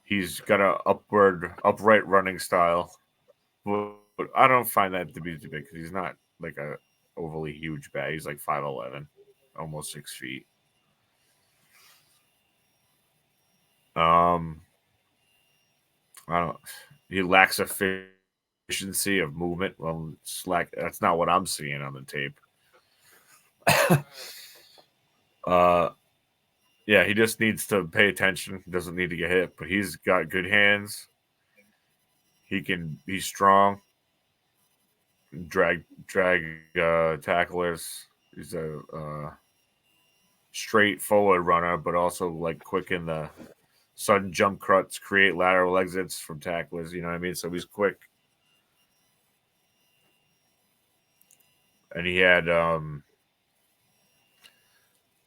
He's got a upright running style. But I don't find that to be too big because he's not like a overly huge back. He's like 5'11", almost 6 feet. I don't. He lacks efficiency of movement. Well, that's not what I'm seeing on the tape. Yeah, he just needs to pay attention. He doesn't need to get hit, but he's got good hands. He's strong. Drag tacklers. He's a straightforward runner, but also quick in the sudden jump cuts, create lateral exits from tacklers. You know what I mean? So he's quick. And he had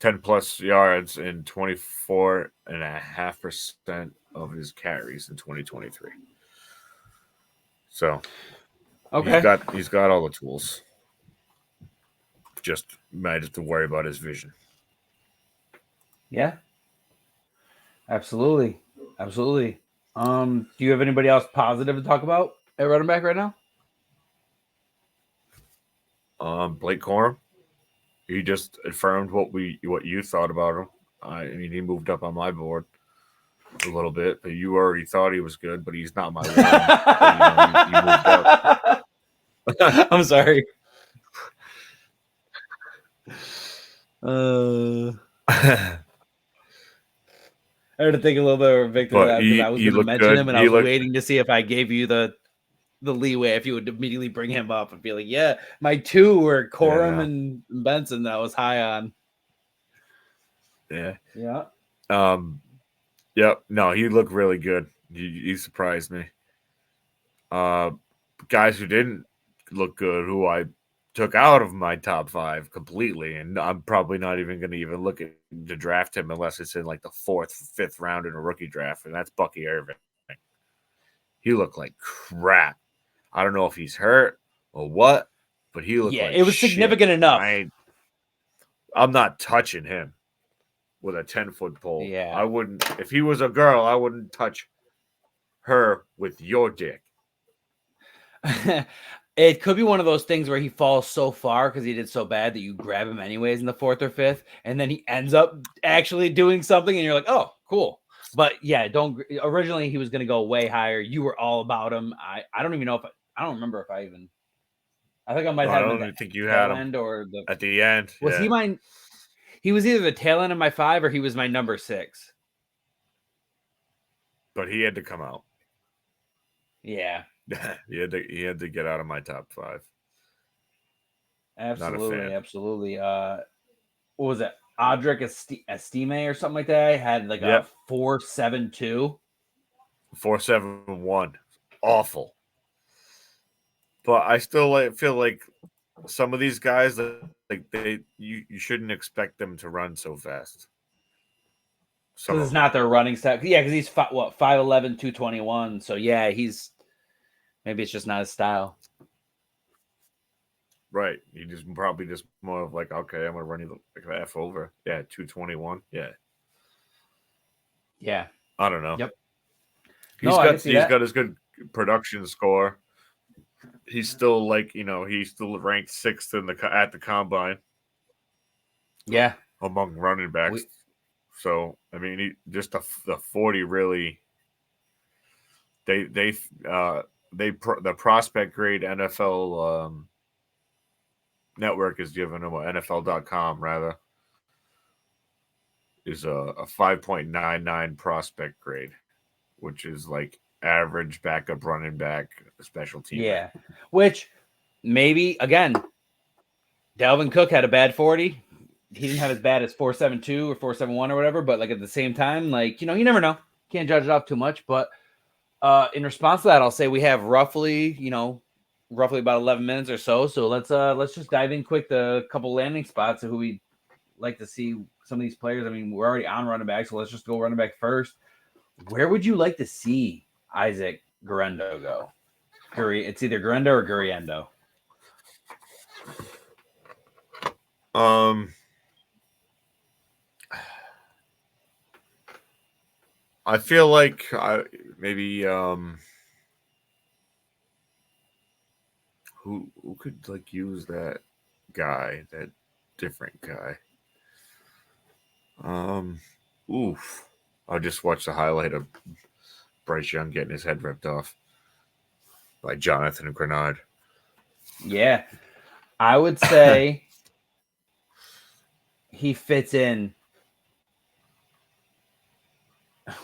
10-plus yards in 24.5% of his carries in 2023. So okay, he's got all the tools. Just might have to worry about his vision. Yeah. Absolutely. Do you have anybody else positive to talk about at running back right now? Blake Corum. He just affirmed what you thought about him. I mean, he moved up on my board a little bit, but you already thought he was good, but he's not my one. He moved up. I'm sorry. I had to think a little bit of Victor that because I was going to mention him, and I was waiting to see if I gave you the the leeway if you would immediately bring him up and be like, yeah, my two were Corum Yeah. and Benson that I was high on. Yeah. Yeah. Yep. No, he looked really good. He surprised me. Guys who didn't look good, who I took out of my top 5 completely, and I'm probably not even going to even look at to draft him unless it's in like the 4th, 5th round in a rookie draft, and that's Bucky Irving. He looked like crap. I don't know if he's hurt or what, but he looked like it was shit. significant enough. I'm not touching him with a 10-foot pole. Yeah. I wouldn't. If he was a girl, I wouldn't touch her with your dick. It could be one of those things where he falls so far because he did so bad that you grab him anyways in the 4th or 5th, and then he ends up actually doing something, and you're like, oh, cool. But yeah, originally he was going to go way higher. You were all about him. I don't even know I don't remember if I think I might have him. I don't think you had him or at the end. Was he mine? He was either the tail end of my 5 or he was my number 6. But he had to come out. Yeah. he had to get out of my top 5. Absolutely, absolutely. What was it? Audric Estime or something like that. I had like a 4.72. 4.71. Awful. But I still feel like some of these guys, like you shouldn't expect them to run so fast. Because it's not their running style. Yeah, because he's 5'11", 221. So yeah, maybe it's just not his style. Right. He probably just more of like, okay, I'm gonna run you like an F over. Yeah, 221. Yeah. Yeah. I don't know. Yep. He's got his good production score. He's still he's still ranked 6th at the combine. Yeah. Among running backs. So I mean, the 40 really. The prospect grade NFL network is giving him NFL.com rather is a 5.99 prospect grade, which is like average backup running back special team. Yeah, which maybe again, Dalvin Cook had a bad 40. He didn't have as bad as 4.72 or 4.71 or whatever, but like at the same time, like, you never know. Can't judge it off too much. But in response to that, I'll say we have roughly about 11 minutes or so. So let's just dive in quick to a couple landing spots of who we like to see some of these players. I mean, we're already on running back, so let's just go running back first. Where would you like to see Isaac Guerendo go? It's either Guerendo or Guriendo. I feel like maybe who could like use that guy, that different guy. I just watched the highlight of Bryce Young getting his head ripped off by Jonathan Grenard. Yeah, I would say he fits in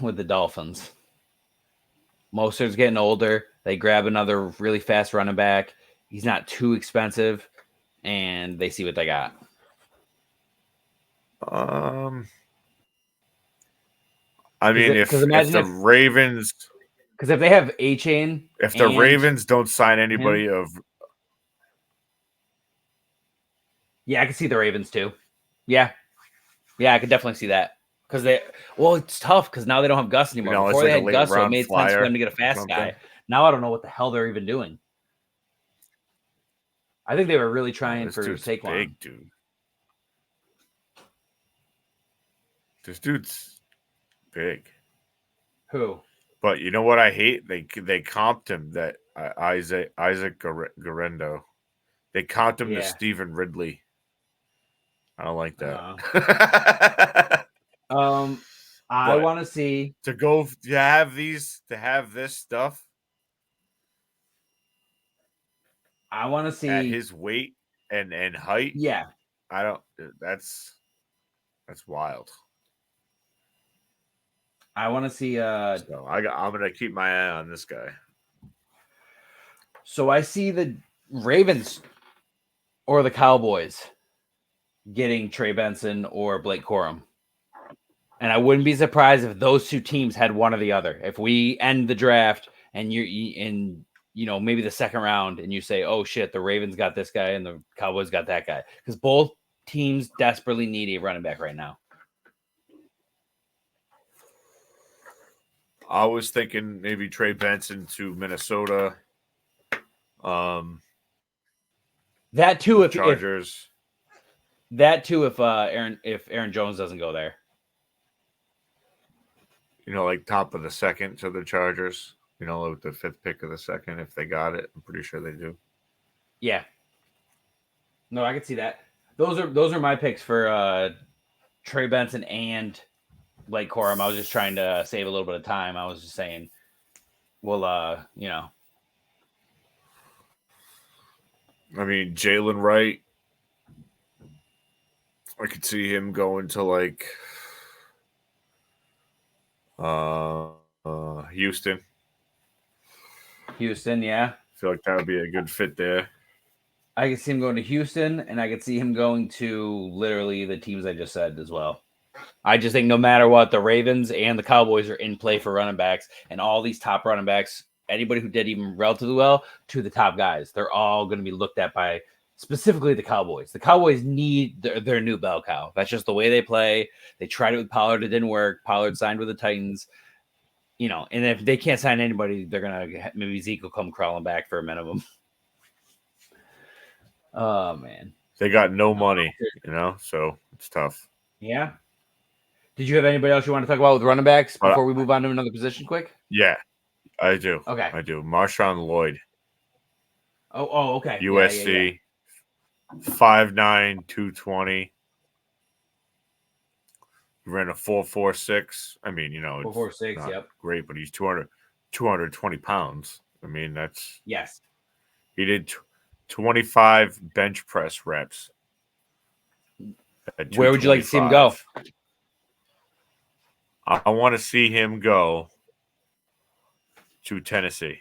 with the Dolphins. Mostert's getting older. They grab another really fast running back. He's not too expensive, and they see what they got. I mean, if the Ravens, because if they have A-Chain, if the Ravens don't sign anybody yeah, I can see the Ravens too. Yeah, I could definitely see that because it's tough because now they don't have Gus anymore. Before they had Gus, so it made sense for them to get a fast guy. Now I don't know what the hell they're even doing. I think they were really trying for Saquon. Big dude. This dude's big. Who? But you know what I hate? They comped him that Isaac Guerendo. They comped him to Stephen Ridley. I don't like that. I want to see to have this stuff. I want to see at his weight and height. Yeah, I don't. That's wild. I want to see. So I'm gonna keep my eye on this guy. So I see the Ravens or the Cowboys getting Trey Benson or Blake Corum. And I wouldn't be surprised if those two teams had one or the other. If we end the draft and you're in, maybe the second round and you say, oh shit, the Ravens got this guy and the Cowboys got that guy. Because both teams desperately need a running back right now. I was thinking maybe Trey Benson to Minnesota. That too, if Chargers. If Aaron Jones doesn't go there. Like top of the second to the Chargers. With the 5th pick of the second, if they got it, I'm pretty sure they do. Yeah. No, I can see that. Those are my picks for Trey Benson and Blake Corum. I was just trying to save a little bit of time. I was just saying, well, I mean, Jalen Wright, I could see him going to like Houston. Houston, yeah. I feel like that would be a good fit there. I could see him going to Houston, and I could see him going to literally the teams I just said as well. I just think no matter what, the Ravens and the Cowboys are in play for running backs, and all these top running backs, anybody who did even relatively well, to the top guys, they're all going to be looked at by specifically the Cowboys. The Cowboys need their new bell cow. That's just the way they play. They tried it with Pollard. It didn't work. Pollard signed with the Titans. And if they can't sign anybody, they're going to maybe Zeke will come crawling back for a minimum. Oh, man. They got no money, so it's tough. Yeah. Did you have anybody else you want to talk about with running backs before we move on to another position quick? Yeah, I do. Okay. I do. Marshawn Lloyd. Oh, okay. USC, 5'9", 220. He ran a 4.46. I mean, 4.46, yep. Great, but he's 220 pounds. I mean, that's... Yes. He did 25 bench press reps. Where would you like to see him go? I want to see him go to Tennessee.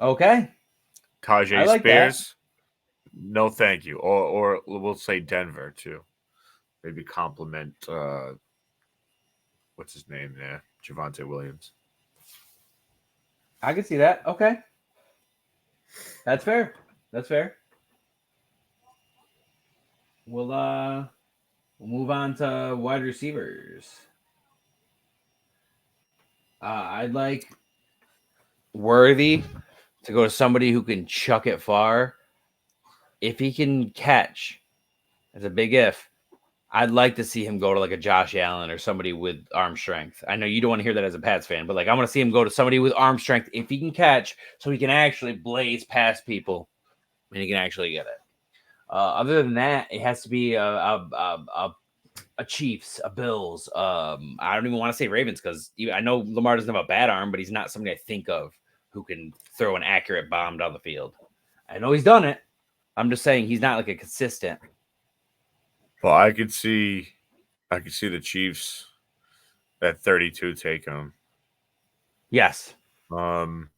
Okay. Tajay Spears? No, thank you. Or we'll say Denver, too. Maybe compliment, what's his name there? Javonte Williams. I can see that. Okay. That's fair. We'll move on to wide receivers. I'd like Worthy to go to somebody who can chuck it far. If he can catch, that's a big if. I'd like to see him go to like a Josh Allen or somebody with arm strength. I know you don't want to hear that as a Pats fan, but like I want to see him go to somebody with arm strength if he can catch, so he can actually blaze past people and he can actually get it. Other than that, it has to be a Chiefs, a Bills. I don't even want to say Ravens because I know Lamar doesn't have a bad arm, but he's not somebody I think of who can throw an accurate bomb down the field. I know he's done it. I'm just saying he's not like a consistent. Well, I could see the Chiefs at 32 take him. Yes. I'm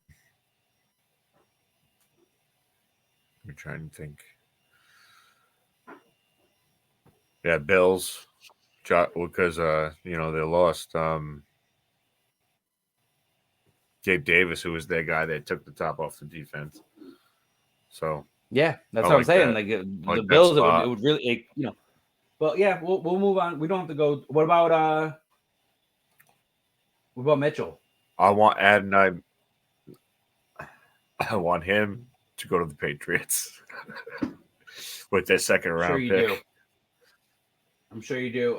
trying to think. Yeah, Bills, because they lost Gabe Davis, who was their guy that took the top off the defense. So yeah, that's what I'm saying. That. Like the Bills, it would really, Well, yeah, we'll move on. We don't have to go. What about Mitchell? I want him to go to the Patriots with their second round pick. I'm sure you do.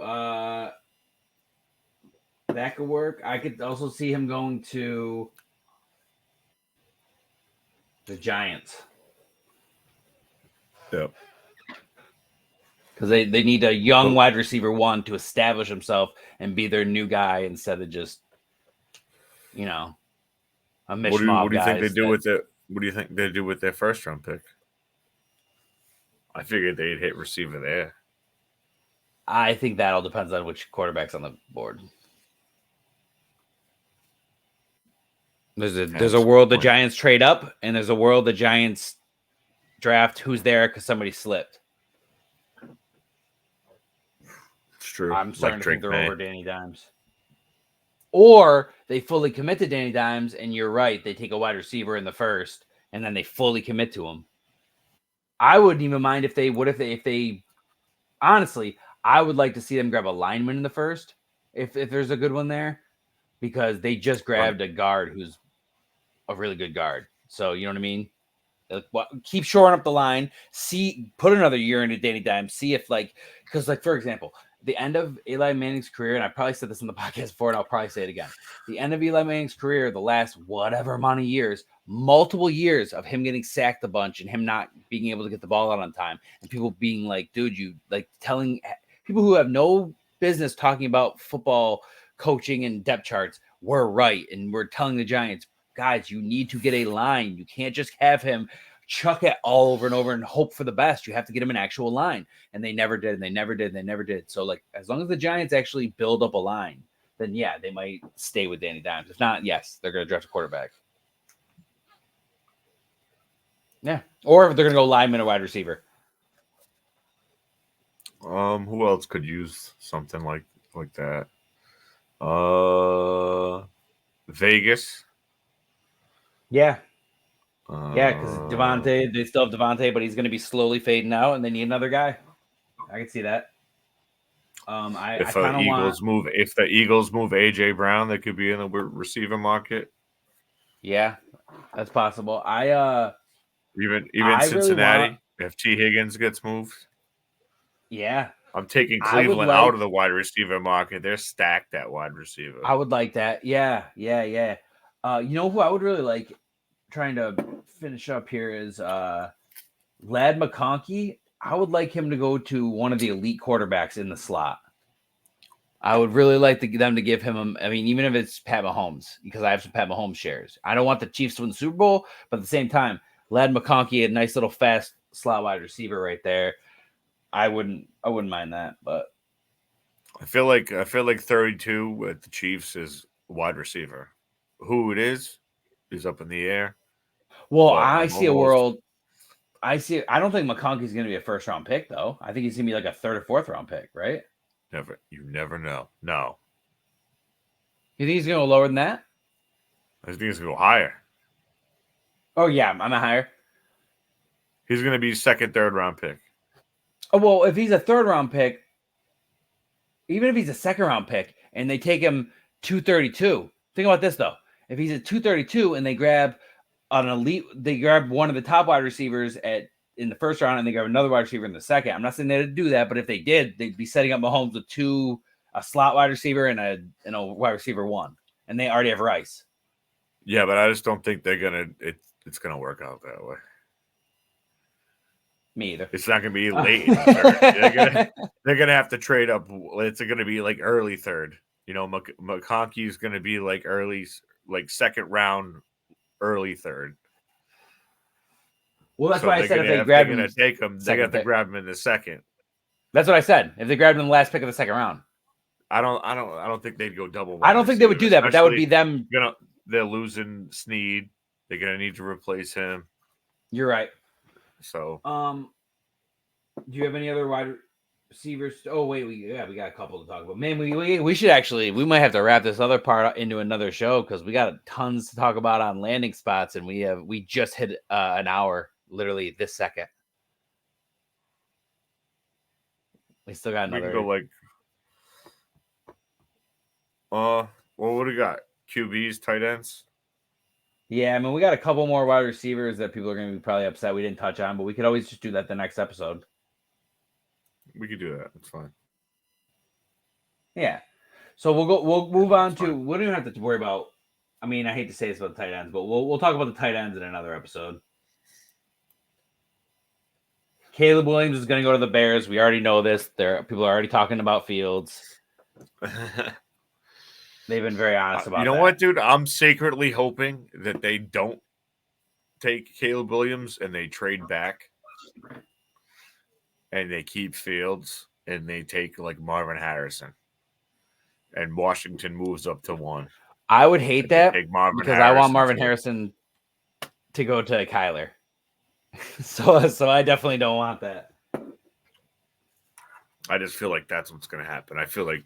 That could work. I could also see him going to the Giants. Yep. Because they need a young wide receiver one to establish himself and be their new guy instead of just, a mishmash. What do you think they do with it? What do you think they do with their first round pick? I figured they'd hit receiver there. I think that all depends on which quarterback's on the board. There's a world the Giants trade up, and there's a world the Giants draft who's there because somebody slipped. It's true. I'm starting to think they're May. over Danny Dimes. Or they fully commit to Danny Dimes, and you're right, they take a wide receiver in the first, and then they fully commit to him. I wouldn't even mind if they honestly, I would like to see them grab a lineman in the first if there's a good one there, because they just grabbed a guard who's a really good guard. So you know what I mean? Keep shoring up the line. Put another year into Danny Dimes. See if because for example, the end of Eli Manning's career, and I probably said this in the podcast before, and I'll probably say it again. The end of Eli Manning's career, the last whatever amount of years, multiple years of him getting sacked a bunch and him not being able to get the ball out on time, and people being like, dude, you telling people who have no business talking about football coaching and depth charts were right, and we're telling the Giants, guys, you need to get a line. You can't just have him chuck it all over and over and hope for the best. You have to get him an actual line. And they never did. And they never did. And they never did. So, as long as the Giants actually build up a line, then, yeah, they might stay with Danny Dimes. If not, yes, they're going to draft a quarterback. Yeah. Or if they're going to go lineman or wide receiver. Who else could use something like that? Vegas. Yeah. Yeah, because Devontae, they still have Devontae, but he's going to be slowly fading out, and they need another guy. I can see that. If the Eagles move AJ Brown, they could be in the receiver market. Yeah, that's possible. Even Cincinnati, if T. Higgins gets moved. Yeah. I'm taking Cleveland out of the wide receiver market. They're stacked at wide receiver. I would like that. Yeah. You know who I would really like, trying to finish up here, is Lad McConkey. I would like him to go to one of the elite quarterbacks in the slot. I would really like them to give him even if it's Pat Mahomes, because I have some Pat Mahomes shares. I don't want the Chiefs to win the Super Bowl, but at the same time, Lad McConkey, a nice little fast slot wide receiver right there. I wouldn't mind that, but I feel like 32 with the Chiefs is wide receiver. Who it is up in the air. Well, I see a world. I don't think McConkey's going to be a first round pick, though. I think he's going to be like a third or fourth round pick, right? You never know. No. You think he's going to go lower than that? I think he's going to go higher. Oh yeah, I'm a higher. He's going to be second, third round pick. Oh, well, if he's a third round pick, even if he's a second round pick and they take him 232, think about this though. If he's at 232 and they grab they grab one of the top wide receivers in the first round and they grab another wide receiver in the second. I'm not saying they'd do that, but if they did, they'd be setting up Mahomes with a slot wide receiver and a wide receiver one, and they already have Rice. Yeah, but I just don't think it's gonna work out that way. Me either. It's not going to be late in the third. They're gonna have to trade up. It's going to be like early third. You know, McConkey is going to be like early, like second round, early third. Well, that's why I said if they grab him, they're going to take him. They got to grab him in the second. That's what I said. If they grabbed him in the last pick of the second round, I don't think they'd go double. I don't think they would do that, but that would be them. They're losing Snead. They're going to need to replace him. You're right. So, do you have any other wide receivers? Oh wait, we got a couple to talk about. Man, we should actually, we might have to wrap this other part into another show because we got tons to talk about on landing spots, and we just hit an hour literally this second. We still got another. We can go well, what do we got? QBs, tight ends. Yeah, I mean, we got a couple more wide receivers that people are going to be probably upset we didn't touch on, but we could always just do that the next episode. We could do that. It's fine. Yeah. So we'll move on to, we don't even have to worry about, I mean, I hate to say this about the tight ends, but we'll talk about the tight ends in another episode. Caleb Williams is going to go to the Bears. We already know this. People are already talking about Fields. They've been very honest about that. You know what, dude? I'm secretly hoping that they don't take Caleb Williams and they trade back and they keep Fields and they take like Marvin Harrison and Washington moves up to 1. I would hate that Take Marvin because I want Marvin too. Harrison to go to Kyler. So I definitely don't want that. I just feel like that's what's going to happen. I feel like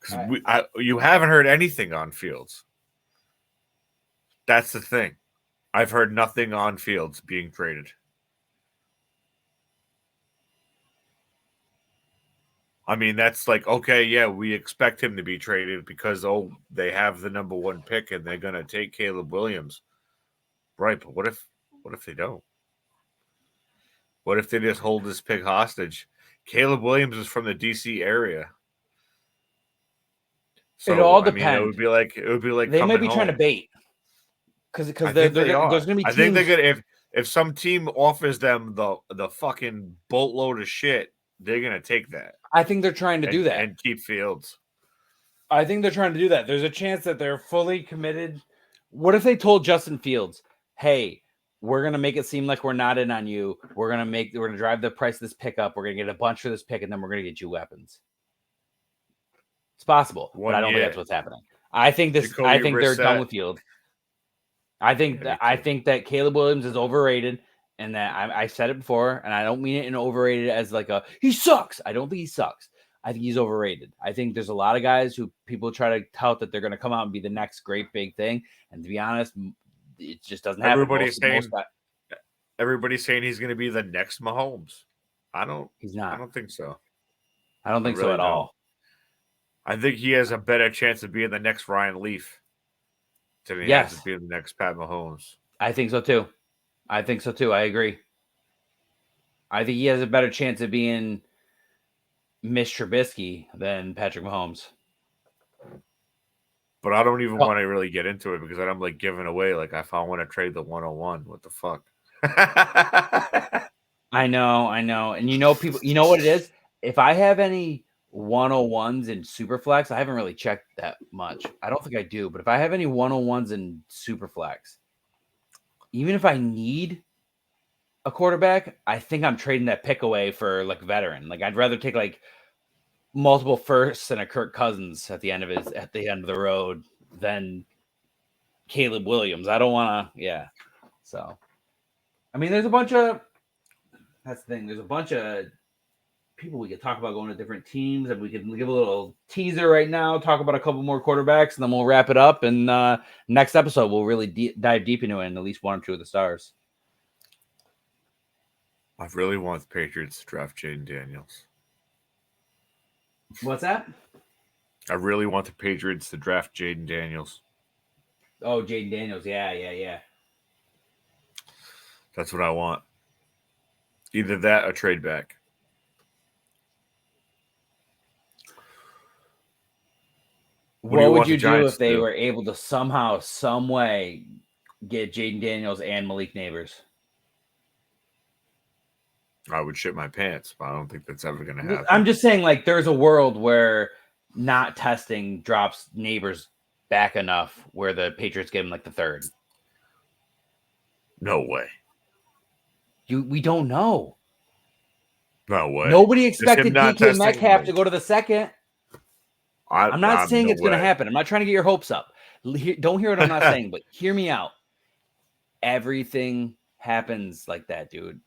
because you haven't heard anything on Fields. That's the thing. I've heard nothing on Fields being traded. I mean, that's like, okay, yeah, we expect him to be traded because, they have the number 1 pick and they're going to take Caleb Williams. Right, but what if they don't? What if they just hold this pick hostage? Caleb Williams is from the DC area. So, It all I mean, depends. it would be like They might coming be home. trying to bait because They there's are. going to be I think teams. they're gonna if some team offers them the fucking boatload of shit, they're gonna take that. I think they're trying to do that and keep Fields. I think they're trying to do that. There's a chance that they're fully committed. What if they told Justin Fields, "Hey, we're gonna make it seem like we're not in on you. We're gonna drive the price of this pick up. We're gonna get a bunch for this pick, and then we're gonna get you weapons." It's possible, but I don't think that's what's happening. I think they're done with Fields. I think that Caleb Williams is overrated, and that I said it before, and I don't mean it in overrated as like he sucks. I don't think he sucks. I think he's overrated. I think there's a lot of guys who people try to tout that they're going to come out and be the next great big thing, and to be honest, it just doesn't happen. Everybody's saying he's going to be the next Mahomes. He's not. I don't think so. I don't think so at all. I think he has a better chance of being the next Ryan Leaf than he has to be the next Pat Mahomes. I think so too. I agree. I think he has a better chance of being Mitch Trubisky than Patrick Mahomes. But I don't even want to really get into it because I'm like giving away. Like, if I want to trade the 101, what the fuck? I know. And people, you know what it is? If I have any 101s in Superflex, I haven't really checked that much. I don't think I do, but if I have any 101s in Superflex, even if I need a quarterback, I think I'm trading that pick away for like veteran. Like, I'd rather take like multiple firsts and a Kirk Cousins at the end of the road than Caleb Williams. I don't want to, yeah. So, I mean, that's the thing. There's a bunch of people we could talk about going to different teams, and we could give a little teaser right now, talk about a couple more quarterbacks, and then we'll wrap it up. And next episode, we'll really dive deep into it and at least 1 or 2 of the stars. I really want the Patriots to draft Jaden Daniels. What's that? I really want the Patriots to draft Jaden Daniels. Oh, Jaden Daniels. Yeah. That's what I want. Either that or trade back. What would you do if they were able to somehow, some way get Jaden Daniels and Malik Neighbors? I would shit my pants, but I don't think that's ever going to happen. I'm just saying, like, there's a world where not testing drops Neighbors back enough where the Patriots get him like the 3rd. No way. We don't know. No way. Nobody expected DK Metcalf to go to the 2nd. I'm not saying it's going to happen. I'm not trying to get your hopes up. Don't hear what I'm not saying, but hear me out. Everything happens like that, dude.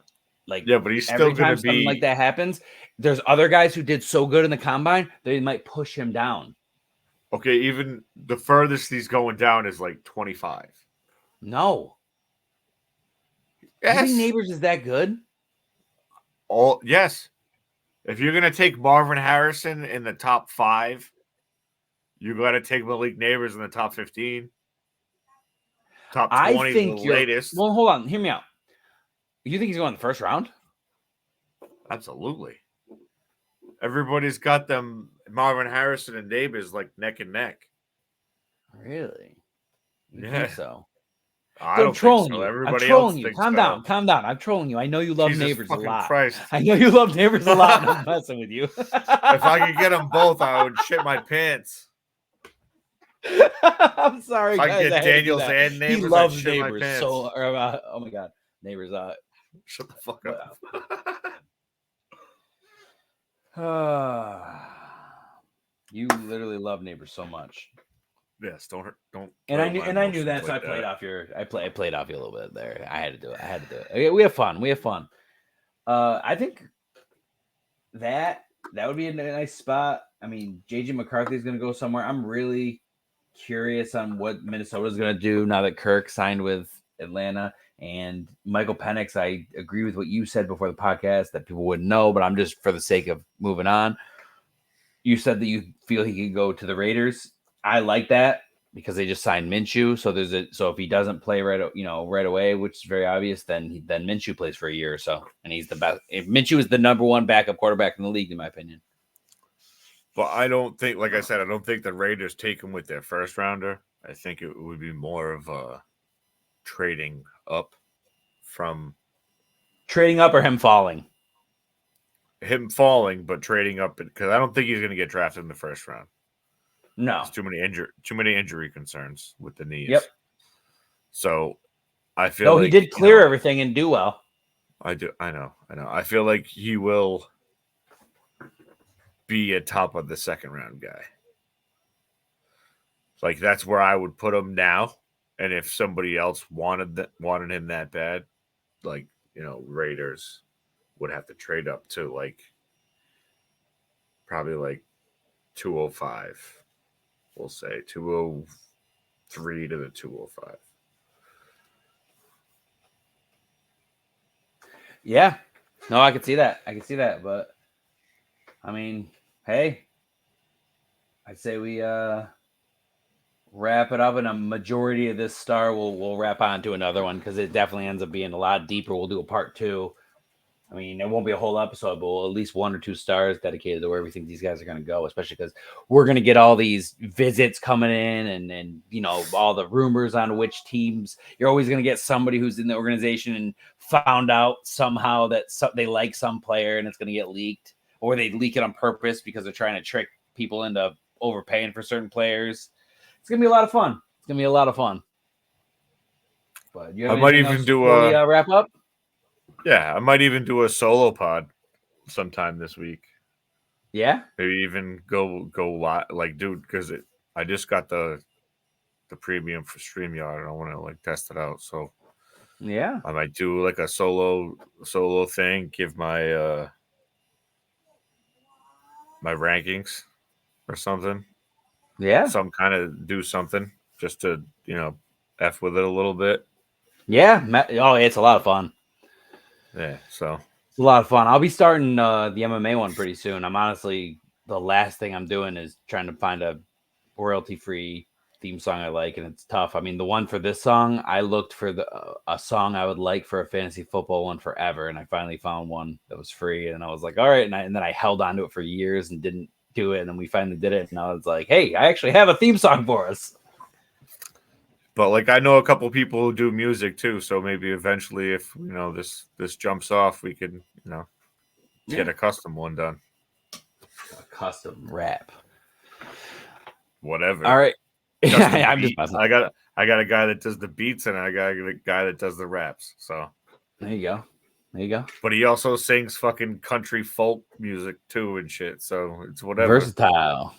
Like, yeah, but he's still going to be something like that happens. There's other guys who did so good in the combine they might push him down. Okay, even the furthest he's going down is like 25. No. Yes. You think Neighbors is that good? Yes. If you're going to take Marvin Harrison in the top 5, you got to take Malik Neighbors in the top 15. Top 20 I think the latest. Well, hold on. Hear me out. You think he's going in the 1st round? Absolutely. Everybody's got them, Marvin Harrison and Neighbors, like neck and neck. Really? You think so? I'm trolling you. Everybody else thinks Calm down. I'm trolling you. I know you love Jesus Neighbors a lot. Christ. I know you love Neighbors a lot. I'm messing with you. If I could get them both, I would shit my pants. I'm sorry, guys. I get Daniels and Neighbors. He loves Neighbors so. Oh my God, Neighbors. Shut the fuck up. You literally love Neighbors so much. Yes, don't And play I with knew my and I knew emotions that, so I like played that. off I played off you a little bit there. I had to do it. Okay, we have fun. I think that would be a nice spot. I mean, JJ McCarthy is going to go somewhere. I'm really curious on what Minnesota's going to do now that Kirk signed with Atlanta and Michael Penix. I agree with what you said before the podcast that people wouldn't know, but I'm just for the sake of moving on. You said that you feel he could go to the Raiders. I like that because they just signed Minshew. So if he doesn't play right away, which is very obvious, then Minshew plays for a year or so, and he's the best. If Minshew is the number one backup quarterback in the league, in my opinion. But I don't think, like I said, I don't think the Raiders take him with their first rounder. I think it would be more of a trading up from Trading up or him falling? him falling, but trading up because I don't think he's going to get drafted in the first round. No. There's too many injury concerns with the knees. Yep. So I feel Though like he did clear everything and do well. I do. I know. I feel like he will be a top of the second round guy. Like that's where I would put him now. And if somebody else wanted him that bad, like Raiders would have to trade up to probably like 205. We'll say 203 to the 205. Yeah. No, I can see that. But I mean, hey, I'd say we wrap it up, and a majority of this star we'll wrap on to another one because it definitely ends up being a lot deeper. We'll do a part 2. I mean, it won't be a whole episode, but we'll at least 1 or 2 stars dedicated to where we think these guys are going to go, especially because we're going to get all these visits coming in and all the rumors on which teams. You're always going to get somebody who's in the organization and found out somehow that they like some player and it's going to get leaked, or they leak it on purpose because they're trying to trick people into overpaying for certain players. It's going to be a lot of fun. But you have I might anything even else do before we wrap up? Yeah, I might even do a solo pod sometime this week. Yeah, maybe even go live, because I just got the premium for StreamYard and I want to test it out. So yeah, I might do like a solo thing, give my my rankings or something. yeah. Do something just to f with it a little bit. Yeah. Oh, it's a lot of fun. Yeah, so It's a lot of fun. I'll be starting the MMA one pretty soon. I'm honestly, the last thing I'm doing is trying to find a royalty-free theme song I like, and it's tough. I mean, the one for this song, I looked for a song I would like for a fantasy football one forever, and I finally found one that was free, and I was like, all right, and then I held on to it for years and didn't do it, and then we finally did it, and I was like, hey, I actually have a theme song for us. But I know a couple people who do music too, so maybe eventually, if this jumps off, we can get a custom one done. A custom rap. Whatever. All right. I'm just messing. I got a guy that does the beats, and I got a guy that does the raps. So there you go. But he also sings fucking country folk music too and shit. So it's whatever. Versatile.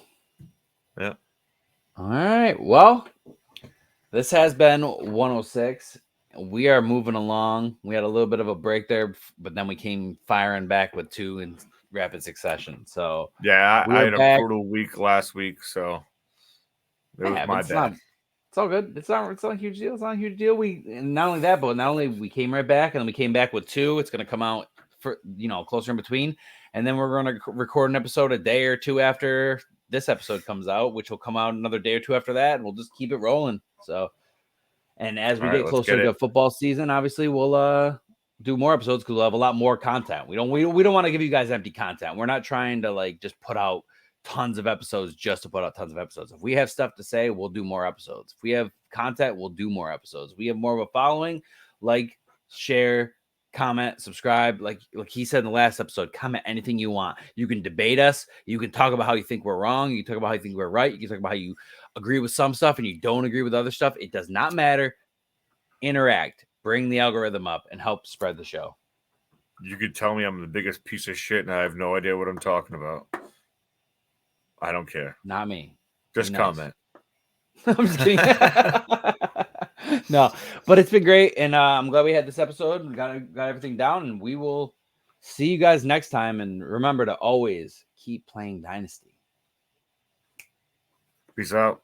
Yeah. All right. Well, this has been 106. We are moving along. We had a little bit of a break there, but then we came firing back with 2 in rapid succession. So yeah, I had back. a brutal week last week, so it was my bad. It's all good. It's not a huge deal. It's not a huge deal. Not only we came right back, and then we came back with 2. It's going to come out for closer in between, and then we're going to record an episode a day or 2 after this episode comes out, which will come out another day or 2 after that, and we'll just keep it rolling. So, and as we get closer to football season, obviously we'll do more episodes because we'll have a lot more content. We don't want to give you guys empty content. We're not trying to just put out tons of episodes just to put out tons of episodes. If we have stuff to say, we'll do more episodes. If we have content, we'll do more episodes. We have more of a following. Share, comment, subscribe. Like he said in the last episode, comment anything you want. You can debate us. You can talk about how you think we're wrong. You can talk about how you think we're right. You can talk about how you agree with some stuff and you don't agree with other stuff. It does not matter. Interact. Bring the algorithm up and help spread the show. You could tell me I'm the biggest piece of shit and I have no idea what I'm talking about. I don't care. Not me. Just comment. I'm just kidding. No, but it's been great, and I'm glad we had this episode. We got everything down, and we will see you guys next time. And remember to always keep playing Dynasty. Peace out.